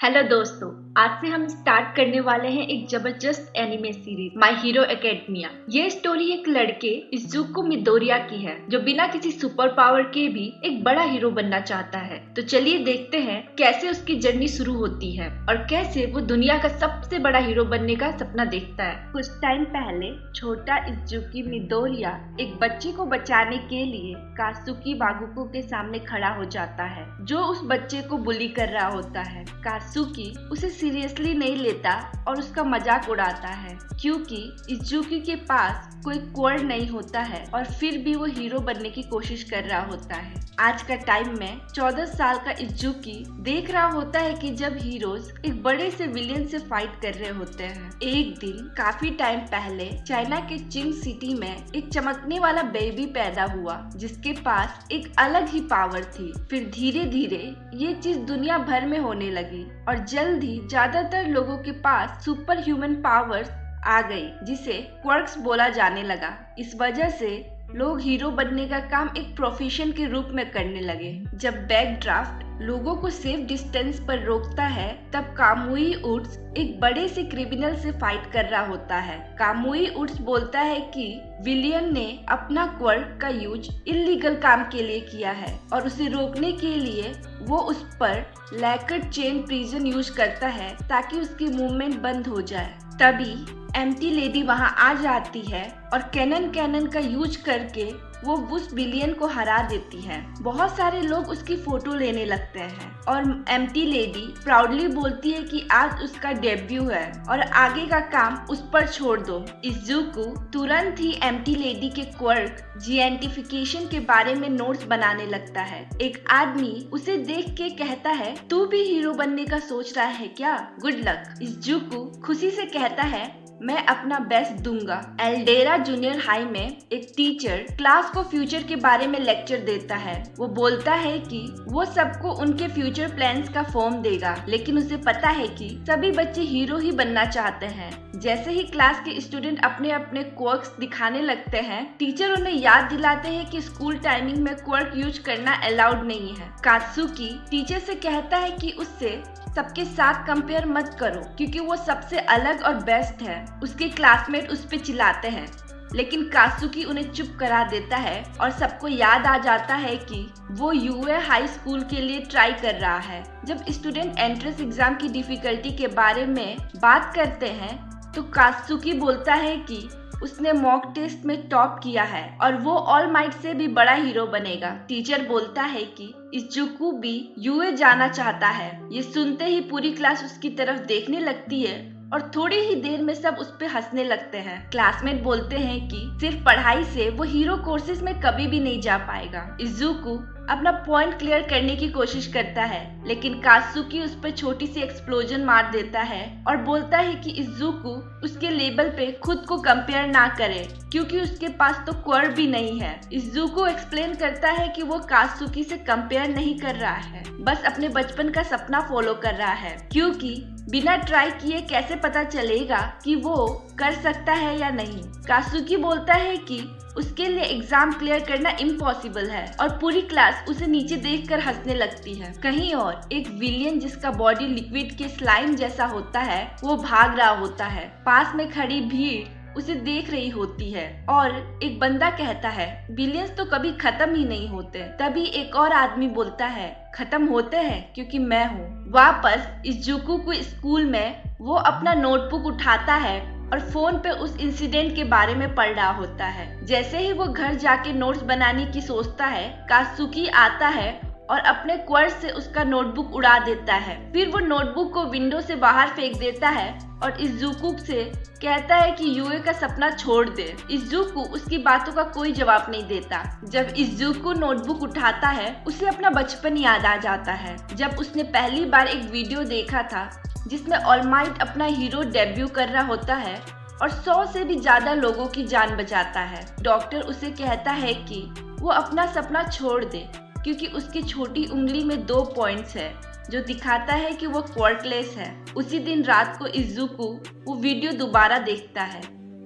Hello दोस्तों, आज से हम स्टार्ट करने वाले हैं एक जबरदस्त anime series my hero academia. ये स्टोरी एक लड़के इज़ुको मिडोरिया की है जो बिना किसी सुपर पावर के भी एक बड़ा हीरो बनना चाहता है। तो चलिए देखते हैं कैसे उसकी जर्नी शुरू होती है और कैसे वो दुनिया का सबसे बड़ा हीरो बनने का सपना देखता है। कुछ टाइम पहले छोटा इज़ुकी मिडोरिया एक बच्चे को बचाने के लिए कात्सुकी बागुको के सामने खड़ा हो जाता है जो उस बच्चे को बुली कर रहा होता है। कात्सुकी उसे सीरियसली नहीं लेता और उसका मजाक उड़ाता है क्योंकि इज़ुकी के पास कोई क्वर्ड नहीं होता है और फिर भी वो हीरो बनने की कोशिश कर रहा होता है। आज का टाइम में 14 साल का इज़ुकी देख रहा होता है कि जब हीरोज एक बड़े से विलेन से फाइट कर रहे होते हैं। एक दिन काफी टाइम पहले चाइना के चिंग सिटी में एक चमकने वाला बेबी पैदा हुआ जिसके पास एक अलग ही पावर थी। फिर धीरे धीरे ये चीज दुनिया भर में होने लगी और जल्द ही ज्यादातर लोगों के पास सुपर ह्यूमन पावर्स आ गई जिसे क्वर्क्स बोला जाने लगा। इस वजह से लोग हीरो बनने का काम एक प्रोफेशन के रूप में करने लगे। जब बैकड्राफ्ट लोगों को सेफ डिस्टेंस पर रोकता है तब कामुई उड्स एक बड़े से क्रिमिनल से फाइट कर रहा होता है। कामुई उड्स बोलता है कि विलियन ने अपना क्वर्क का यूज इलीगल काम के लिए किया है और उसे रोकने के लिए वो उस पर लैकेट चेन प्रिजन यूज करता है ताकि उसकी मूवमेंट बंद हो जाए। तभी एम्प्टी लेडी वहां आ जाती है और कैनन का यूज करके वो उस विलियन को हरा देती है। बहुत सारे लोग उसकी फोटो लेने लगते हैं और एम्प्टी लेडी प्राउडली बोलती है कि आज उसका डेब्यू है और आगे का काम उस पर छोड़ दो। इज़ुको तुरंत ही एम्प्टी लेडी के क्वर्क जीएंटिफिकेशन के बारे में नोट्स बनाने लगता है। एक आदमी उसे देख के कहता है, तू भी हीरो बनने का सोच रहा है क्या? Good luck. इज़ुको खुशी से कहता है, मैं अपना बेस्ट दूंगा। एल्डेरा जूनियर हाई में एक टीचर क्लास को फ्यूचर के बारे में लेक्चर देता है। वो बोलता है कि वो सबको उनके फ्यूचर प्लान्स का फॉर्म देगा, लेकिन उसे पता है कि सभी बच्चे हीरो ही बनना चाहते हैं। जैसे ही क्लास के स्टूडेंट अपने अपने क्वर्क्स दिखाने लगते हैं, टीचर उन्हें याद दिलाते हैं कि स्कूल टाइमिंग में क्वर्क यूज करना अलाउड नहीं है। कात्सुकी टीचर से कहता है कि उससे सबके साथ कंपेयर मत करो क्योंकि वो सबसे अलग और बेस्ट है। उसके क्लासमेट उस पे चिल्लाते हैं लेकिन कात्सुकी उन्हें चुप करा देता है और सबको याद आ जाता है कि वो यूए हाई स्कूल के लिए ट्राई कर रहा है। जब स्टूडेंट एंट्रेंस एग्जाम की डिफिकल्टी के बारे में बात करते हैं तो कात्सुकी बोलता है कि उसने मॉक टेस्ट में टॉप किया है और वो ऑल माइट से भी बड़ा हीरो बनेगा। टीचर बोलता है कि इज़ुको भी यूए जाना चाहता है। ये सुनते ही पूरी क्लास उसकी तरफ देखने लगती है और थोड़ी ही देर में सब उस पे हंसने लगते हैं। क्लासमेट बोलते हैं कि सिर्फ पढ़ाई से वो हीरो कोर्सेज में कभी भी नहीं जा पाएगा। इज़ुको अपना पॉइंट क्लियर करने की कोशिश करता है लेकिन कात्सुकी उस पर छोटी सी एक्सप्लोजन मार देता है और बोलता है कि इज़ुको उसके लेवल पे खुद को कंपेयर ना करे क्योंकि उसके पास तो क्वर्क भी नहीं है। इज़ुको एक्सप्लेन करता है कि वो कात्सुकी से कंपेयर नहीं कर रहा है, बस अपने बचपन का सपना फॉलो कर रहा है क्योंकि बिना ट्राई किए कैसे पता चलेगा कि वो कर सकता है या नहीं। कात्सुकी बोलता है कि उसके लिए एग्जाम क्लियर करना इम्पॉसिबल है और पूरी क्लास उसे नीचे देखकर हंसने लगती है। कहीं और एक विलियन जिसका बॉडी लिक्विड के स्लाइम जैसा होता है वो भाग रहा होता है। पास में खड़ी भीड़ उसे देख रही होती है और एक बंदा कहता है, विलियंस तो कभी खत्म ही नहीं होते। तभी एक और आदमी बोलता है, खत्म होते हैं क्योंकि मैं हूँ। वापस इज़ुको को स्कूल में वो अपना नोटबुक उठाता है और फोन पे उस इंसिडेंट के बारे में पढ़ रहा होता है। जैसे ही वो घर जाके नोट्स बनाने की सोचता है, कात्सुकी आता है और अपने क्वर्क से उसका नोटबुक उड़ा देता है। फिर वो नोटबुक को विंडो से बाहर फेंक देता है और इज़ुको से कहता है कि यूए का सपना छोड़ दे। इज़ुको उसकी बातों का कोई जवाब नहीं देता। जब इज़ुको नोटबुक उठाता है उसे अपना बचपन याद आ जाता है जब उसने पहली बार एक वीडियो देखा था जिसमें ऑल माइट अपना हीरो डेब्यू कर रहा होता है और 100 से भी ज्यादा लोगों की जान बचाता है। डॉक्टर उसे कहता है कि वो अपना सपना छोड़ दे क्योंकि उसकी छोटी उंगली में 2 पॉइंट्स है जो दिखाता है कि वो क्वर्कलेस है। उसी दिन रात को इज़ुको वो वीडियो दोबारा देखता है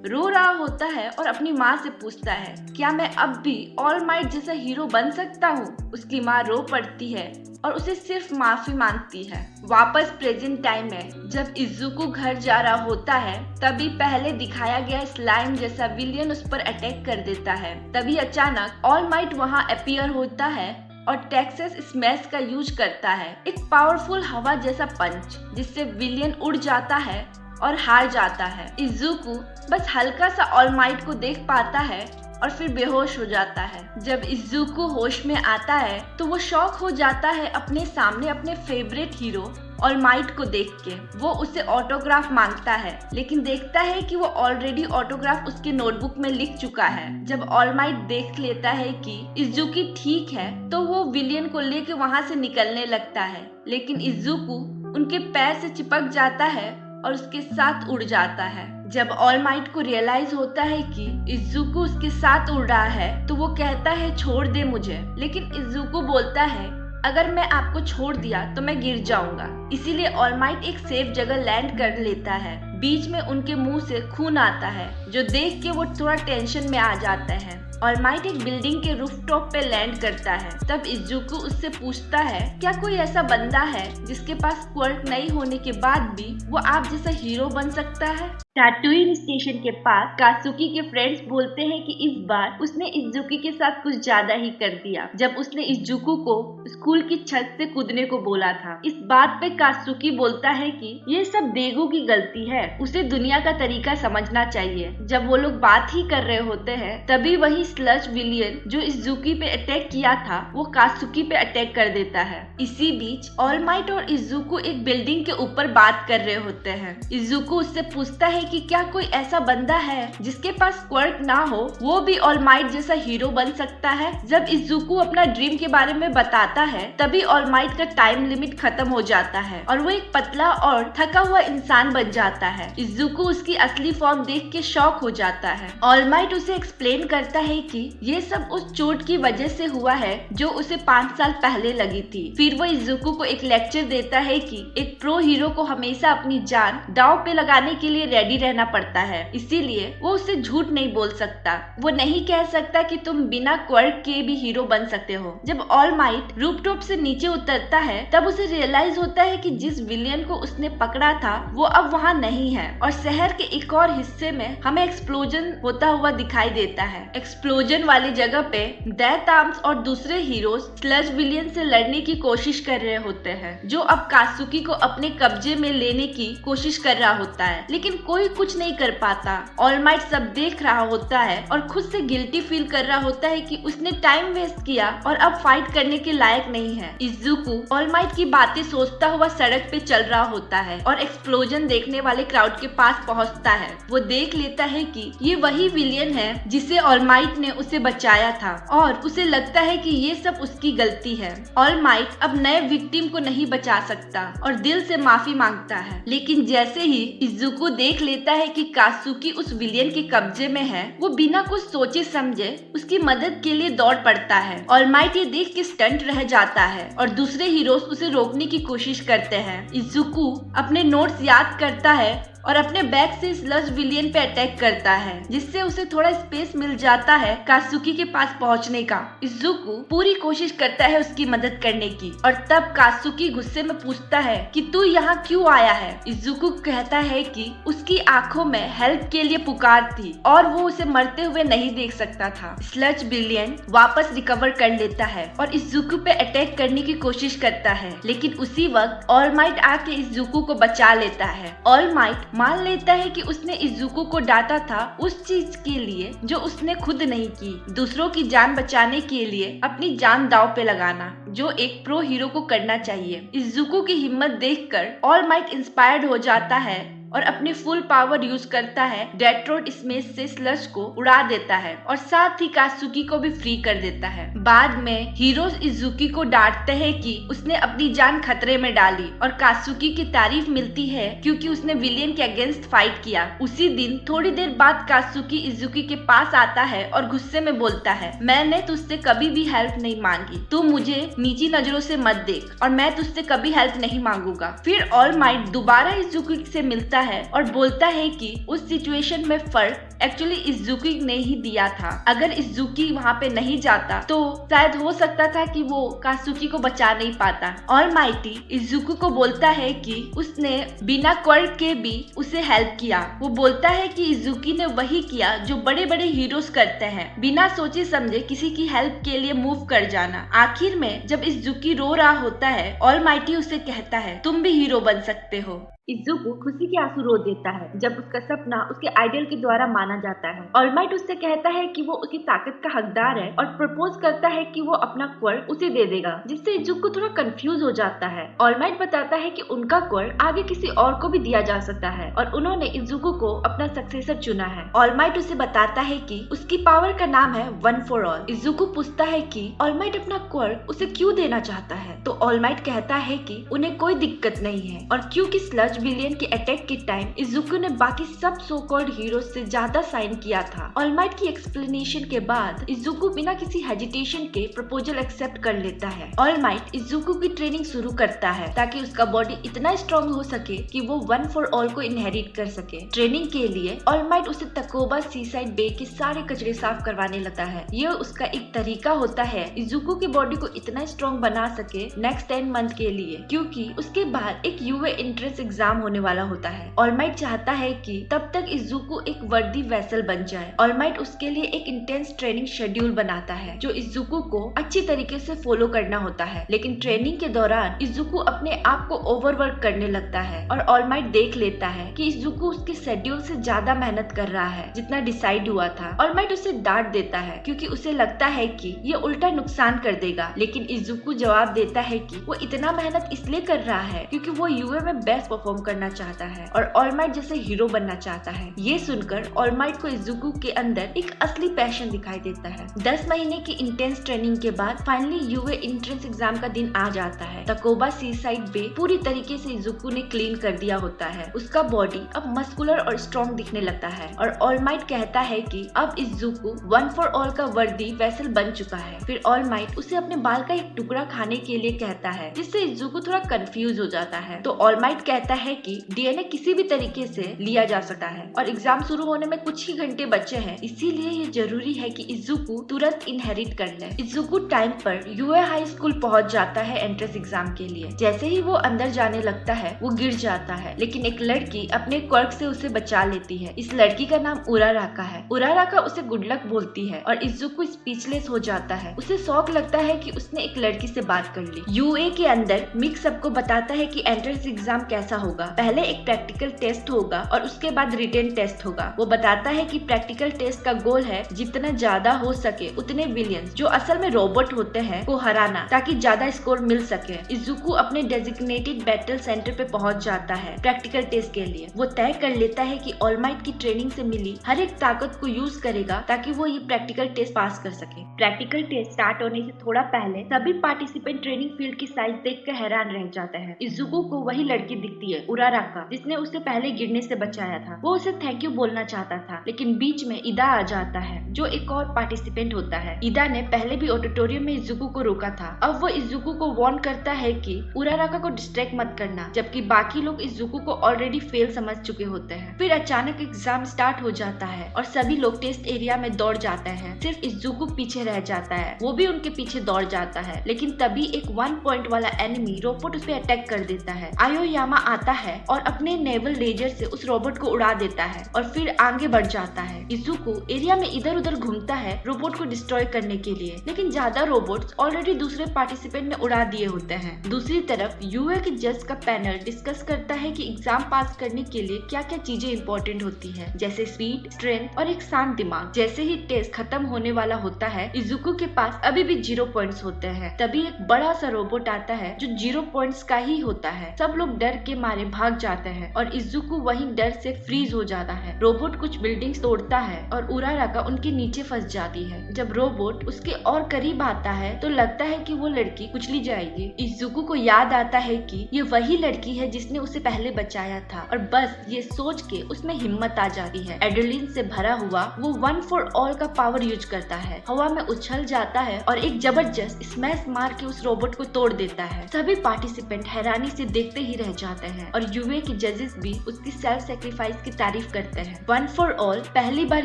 रो रहा होता है और अपनी माँ से पूछता है, क्या मैं अब भी ऑल माइट जैसा हीरो बन सकता हूँ? उसकी माँ रो पड़ती है और उसे सिर्फ माफी मांगती है। वापस प्रेजेंट टाइम में जब इज़ुको घर जा रहा होता है, तभी पहले दिखाया गया स्लाइम जैसा विलियन उस पर अटैक कर देता है। तभी अचानक ऑल माइट वहाँ अपीयर होता है और टेक्सास स्मैश का यूज करता है, एक पावरफुल हवा जैसा पंच, जिससे विलियन उड़ जाता है और हार जाता है। इज़ुको बस हल्का सा ऑल माइट को देख पाता है और फिर बेहोश हो जाता है। जब इज़ुको होश में आता है तो वो शॉक हो जाता है अपने सामने अपने फेवरेट हीरो ऑल माइट को देख के। वो उससे ऑटोग्राफ मांगता है, लेकिन देखता है कि वो ऑलरेडी ऑटोग्राफ उसके नोटबुक में लिख चुका है। जब ऑल माइट देख लेता है कि इज़ुको ठीक है तो वो विलियन को लेके वहाँ से निकलने लगता है, लेकिन इज़ुको उनके पैर से चिपक जाता है और उसके साथ उड़ जाता है। जब ऑल माइट को रियलाइज होता है कि इज़ुको उसके साथ उड़ रहा है तो वो कहता है छोड़ दे मुझे, लेकिन इज़ुको बोलता है अगर मैं आपको छोड़ दिया तो मैं गिर जाऊंगा। इसीलिए ऑल माइट एक सेफ जगह लैंड कर लेता है। बीच में उनके मुंह से खून आता है, जो देख के वो थोड़ा टेंशन में आ जाता है। ऑल माइट एक बिल्डिंग के रूफटॉप पे लैंड करता है। तब इज़ुको उससे पूछता है, क्या कोई ऐसा बंदा है जिसके पास क्वर्क नहीं होने के बाद भी वो आप जैसा हीरो बन सकता है? टाटुइन स्टेशन के पास कात्सुकी के फ्रेंड्स बोलते हैं कि इस बार उसने इज़ुको के साथ कुछ ज्यादा ही कर दिया, जब उसने इज़ुको को स्कूल की छत से कूदने को बोला था। इस बात पे कात्सुकी बोलता है कि ये सब देगो की गलती है, उसे दुनिया का तरीका समझना चाहिए। जब वो लोग बात ही कर रहे होते हैं, तभी वही स्लज विलियन जो इज़ुको पे अटैक किया था वो कात्सुकी पे अटैक कर देता है। इसी बीच ऑल माइट और इज़ुको एक बिल्डिंग के ऊपर बात कर रहे होते हैं। इज़ुको उससे पूछता है कि क्या कोई ऐसा बंदा है जिसके पास क्वर्क ना हो, वो भी ऑल माइट जैसा हीरो बन सकता है? जब इज़ुको अपना ड्रीम के बारे में बताता है, तभी ऑल माइट का टाइम लिमिट खत्म हो जाता है और वो एक पतला और थका हुआ इंसान बन जाता है। इज़ुको उसकी असली फॉर्म देख के शॉक हो जाता है। ऑल माइट उसे एक्सप्लेन करता है कि ये सब उस चोट की वजह से हुआ है जो उसे 5 साल पहले लगी थी। फिर वो इज़ुको को एक लेक्चर देता है कि एक प्रो हीरो को हमेशा अपनी जान दांव पे लगाने के लिए रेडी रहना पड़ता है, इसीलिए वो उससे झूठ नहीं बोल सकता। वो नहीं कह सकता कि तुम बिना क्वर्क के भी हीरो बन सकते हो। जब ऑल माइट रूफटॉप से नीचे उतरता है, तब उसे रियलाइज होता है कि जिस विलियन को उसने पकड़ा था वो अब वहाँ नहीं है और शहर के एक और हिस्से में हमें एक्सप्लोजन होता हुआ दिखाई देता है। एक्सप्लोजन वाली जगह पे डेथ आर्म्स और दूसरे हीरोज स्लज विलियन से लड़ने की कोशिश कर रहे होते हैं, जो अब कात्सुकी को अपने कब्जे में लेने की कोशिश कर रहा होता है, लेकिन कोई कुछ नहीं कर पाता। ऑल माइट सब देख रहा होता है और खुद से गिल्टी फील कर रहा होता है कि उसने टाइम वेस्ट किया और अब फाइट करने के लायक नहीं है। इज़ुको ऑल माइट की बातें सोचता हुआ सड़क पे चल रहा होता है और एक्सप्लोजन देखने वाले क्राउड के पास पहुंचता है। वो देख लेता है कि ये वही विलियन है जिसे ऑल माइट ने उसे बचाया था और उसे लगता है कि ये सब उसकी गलती है। ऑल माइट अब नए विक्टिम को नहीं बचा सकता और दिल से माफी मांगता है, लेकिन जैसे ही इज़ुको देख लेता है कि कात्सुकी उस विलियन के कब्जे में है, वो बिना कुछ सोचे समझे उसकी मदद के लिए दौड़ पड़ता है। ऑल माइट ये देख के स्टंट रह जाता है और दूसरे हीरोज उसे रोकने की कोशिश करते हैं। इज़ुको अपने नोट्स याद करता है और अपने बैग से स्लज विलियन पे अटैक करता है, जिससे उसे थोड़ा स्पेस मिल जाता है कात्सुकी के पास पहुंचने का। इज़ुको पूरी कोशिश करता है उसकी मदद करने की और तब कात्सुकी गुस्से में पूछता है कि तू यहाँ क्यों आया है। इज़ुको कहता है कि उसकी आंखों में हेल्प के लिए पुकार थी और वो उसे मरते हुए नहीं देख सकता था। स्लज विलियन वापस रिकवर कर लेता है और इज़ुको पे अटैक करने की कोशिश करता है, लेकिन उसी वक्त ऑल माइट आके इज़ुको को बचा लेता है। ऑल माइट मान लेता है कि उसने इज़ुको को डांटा था उस चीज के लिए जो उसने खुद नहीं की, दूसरों की जान बचाने के लिए अपनी जान दांव पे लगाना, जो एक प्रो हीरो को करना चाहिए। इज़ुको की हिम्मत देखकर ऑल माइट इंस्पायर्ड हो जाता है और अपनी फुल पावर यूज करता है डेट्रोइट स्मेश से स्लज को उड़ा देता है और साथ ही कात्सुकी को भी फ्री कर देता है। बाद में हीरोज इज़ुको को डांटते हैं कि उसने अपनी जान खतरे में डाली और कात्सुकी की तारीफ मिलती है क्योंकि उसने विलियन के अगेंस्ट फाइट किया। उसी दिन थोड़ी देर बाद कात्सुकी इज़ुको के पास आता है और गुस्से में बोलता है, मैंने तुझसे कभी भी हेल्प नहीं मांगी, तू मुझे नीची नजरों से मत देख और मैं तुझसे कभी हेल्प नहीं मांगूंगा। फिर ऑल माइट दोबारा इज़ुको से मिलता है और बोलता है कि उस सिचुएशन में फर्क एक्चुअली इजुकी ने ही दिया था। अगर इजुकी वहाँ पे नहीं जाता तो शायद हो सकता था कि वो कात्सुकी को बचा नहीं पाता। ऑलमाइटी इजुकी को बोलता है कि उसने बिना क्वर्क के भी उसे हेल्प किया। वो बोलता है कि इजुकी ने वही किया जो बड़े बड़े हीरोज करते हैं, बिना सोचे समझे किसी की हेल्प के लिए मूव कर जाना। आखिर में जब इजुकी रो रहा होता है, ऑलमाइटी उसे कहता है तुम भी हीरो बन सकते हो। इजुकी खुशी के आंसू रो देता है जब उसका सपना उसके आइडल के द्वारा माना जाता है। ऑलमाइट उससे कहता है कि वो उसकी ताकत का हकदार है और प्रपोज करता है कि वो अपना क्वर्क उसे दे देगा, जिससे इजुकी थोड़ा कंफ्यूज हो जाता है। ऑलमाइट बताता है कि उनका क्वर्क आगे किसी और को भी दिया जा सकता है और उन्होंने इजुकी को अपना सक्सेसर चुना है। ऑलमाइट उसे बताता है कि उसकी पावर का नाम है वन फॉर ऑल। इजुकी पूछता है कि ऑलमाइट अपना क्वर्क उसे क्यों देना चाहता है, तो ऑलमाइट कहता है कि उन्हें कोई दिक्कत नहीं है और क्योंकि स्लज विलियन के अटैक के टाइम इजुकी ने बाकी सब सो कॉल्ड हीरोज से ज्यादा साइन किया था। ऑलमाइट की एक्सप्लेनेशन के बाद इजुकी बिना किसी हेजिटेशन के प्रपोजल एक्सेप्ट कर लेता है। ऑलमाइट इजुकी की ट्रेनिंग शुरू करता है ताकि उसका बॉडी इतना स्ट्रॉन्ग हो सके कि वो वन फॉर ऑल को इनहेरिट कर सके। ट्रेनिंग के लिए ऑलमाइट उसे तकोबा सीसाइड बे के सारे कचरे साफ करवाने लगता है। यह उसका एक तरीका होता है इजुकी की बॉडी को इतना स्ट्रॉन्ग बना सके नेक्स्ट 10 मंथ के लिए, क्योंकि उसके बाद एक यूए एंट्रेंस एग्जाम होने वाला होता है। ऑलमाइट चाहता है कि तब तक इजुकी एक वर्दी वेसल बन जाए। ऑलमाइट उसके लिए एक इंटेंस ट्रेनिंग शेड्यूल बनाता है जो इजुकी को अच्छी तरीके से फॉलो करना होता है, लेकिन ट्रेनिंग के दौरान इजुकी अपने आप को ओवरवर्क करने लगता है और ऑलमाइट देख लेता है कि इजुकी उसके शेड्यूल से ज्यादा मेहनत कर रहा है जितना डिसाइड हुआ था। ऑलमाइट उसे डांट देता है क्योंकि उसे लगता है कि ये उल्टा नुकसान कर देगा, लेकिन इजुकी जवाब देता है कि वो इतना मेहनत इसलिए कर रहा है क्योंकि वो यूए में बेस्ट परफॉर्म करना चाहता है और ऑलमाइट जैसे हीरो बनना चाहता है। ये सुनकर ऑलमाइट को इजुकी के अंदर एक असली पैशन दिखाई देता है। 10 महीने की इंटेंस ट्रेनिंग के बाद फाइनली यूए एंट्रेंस एग्जाम का दिन आ जाता है। तकोबा सीसाइड बे पूरी तरीके से इजुकी ने क्लीन कर दिया होता है। उसका बॉडी अब मस्कुलर और स्ट्रॉन्ग दिखने लगता है और ऑलमाइट कहता है कि अब इजुकी वन फॉर ऑल का वर्दी वेसल बन चुका है। फिर ऑलमाइट उसे अपने बाल का एक टुकड़ा खाने के लिए कहता है, जिससे इजुकी थोड़ा कंफ्यूज हो जाता है। तो ऑलमाइट कहता है कि डीएनए किसी भी तरीके से लिया जा सकता है और एग्जाम शुरू होने में कुछ ही घंटे बचे हैं, इसीलिए ये जरूरी है कि इजुकी तुरंत इनहेरिट कर ले। इजुकी टाइम पर यूए हाई स्कूल पहुंच जाता है एंट्रेंस एग्जाम के लिए। जैसे ही वो अंदर जाने लगता है वो गिर जाता है, लेकिन एक लड़की अपने क्वर्क से उसे बचा लेती है। इस लड़की का नाम उराराका है। उराराका उसे गुड लक बोलती है और इजुकी स्पीचलेस हो जाता है। उसे शौक लगता है कि उसने एक लड़की से बात कर ली। यूए के अंदर मिक सबको बताता है कि एंट्रेंस एग्जाम कैसा होगा। पहले एक प्रैक्टिकल टेस्ट होगा और उसके बाद रिटन टेस्ट होगा। वो बताता है कि प्रैक्टिकल टेस्ट का गोल है जितना ज्यादा हो सके उतने विलियंस जो असल में रोबोट होते हैं को हराना, ताकि ज्यादा स्कोर मिल सके। इजुकी अपने डेजिग्नेटेड बैटल सेंटर पे पहुंच जाता है प्रैक्टिकल टेस्ट के लिए। वो तय कर लेता है कि ऑलमाइट की ट्रेनिंग से मिली हर एक ताकत को यूज करेगा ताकि वो ये प्रैक्टिकल टेस्ट पास कर सके। प्रैक्टिकल टेस्ट स्टार्ट होने से थोड़ा पहले सभी पार्टिसिपेंट ट्रेनिंग फील्ड की साइज देखकर हैरान रह जाते हैं। इजुकी को वही लड़की दिखती है, उराराका, जिसने उसे पहले गिरने से बचाया था। वो उसे थैंक यू बोलना चाहता था, लेकिन बीच में इदा आ जाता है जो एक और पार्टिसिपेंट होता है। इदा ने पहले भी ऑडिटोरियम में इजुकी को रोका था। अब वो इजुकी को वार्न करता है कि उराराका को डिस्ट्रैक्ट मत करना, जबकि बाकी लोग इजुकी को ऑलरेडी फेल समझ चुके होते हैं। फिर अचानक एग्जाम स्टार्ट हो जाता है और सभी लोग टेस्ट एरिया में दौड़ जाते हैं। सिर्फ इजुकी पीछे रह जाता है। वो भी उनके पीछे दौड़ जाता है, लेकिन तभी एक 1 पॉइंट वाला एनिमी रोबोट उस पे अटैक कर देता है। आयोयामा आता है और अपने नेवल लेजर से उस रोबोट को उड़ा देता है और फिर आगे बढ़ जाता है। इजुकी एरिया में इधर उधर घूमता है रोबोट को डिस्ट्रॉय करने के लिए, लेकिन ज्यादा रोबोट्स ऑलरेडी दूसरे पार्टिसिपेंट ने उड़ा दिए होते हैं। दूसरी तरफ यूए के जज का पैनल डिस्कस करता है कि एग्जाम पास करने के लिए क्या क्या चीजें इंपॉर्टेंट होती है, जैसे स्पीड, स्ट्रेंथ और एक शांत दिमाग। जैसे ही टेस्ट खत्म होने वाला होता है, इजुकी के पास अभी भी 0 पॉइंट्स होते हैं। तभी एक बड़ा सा रोबोट आता है जो 0 पॉइंट्स का ही होता है। सब लोग डर के मारे भाग जाते हैं और इजुकी वहीं डर से फ्रीज हो जाता है। रोबोट कुछ बिल्डिंग्स तोड़ता है और उराराका उनके नीचे फंस जाती है। जब रोबोट उसके और करीब आता है तो लगता है कि वो लड़की कुचली जाएगी। इजुकी को याद आता है कि ये वही लड़की है जिसने उसे पहले बचाया था और बस ये सोच के उसमें हिम्मत आ जाती है। एड्रेनलिन से भरा हुआ वो वन फॉर ऑल का पावर यूज करता है। हवा में उछल जाता है और एक जबरदस्त स्मैश मार के उस रोबोट को तोड़ देता है। सभी पार्टिसिपेंट हैरानी से देखते ही रह जाते हैं और यूए के जजेस भी उसकी सेल्फ सेक्रीफाइस की तारीफ करते हैं। वन फॉर फॉर ऑल पहली बार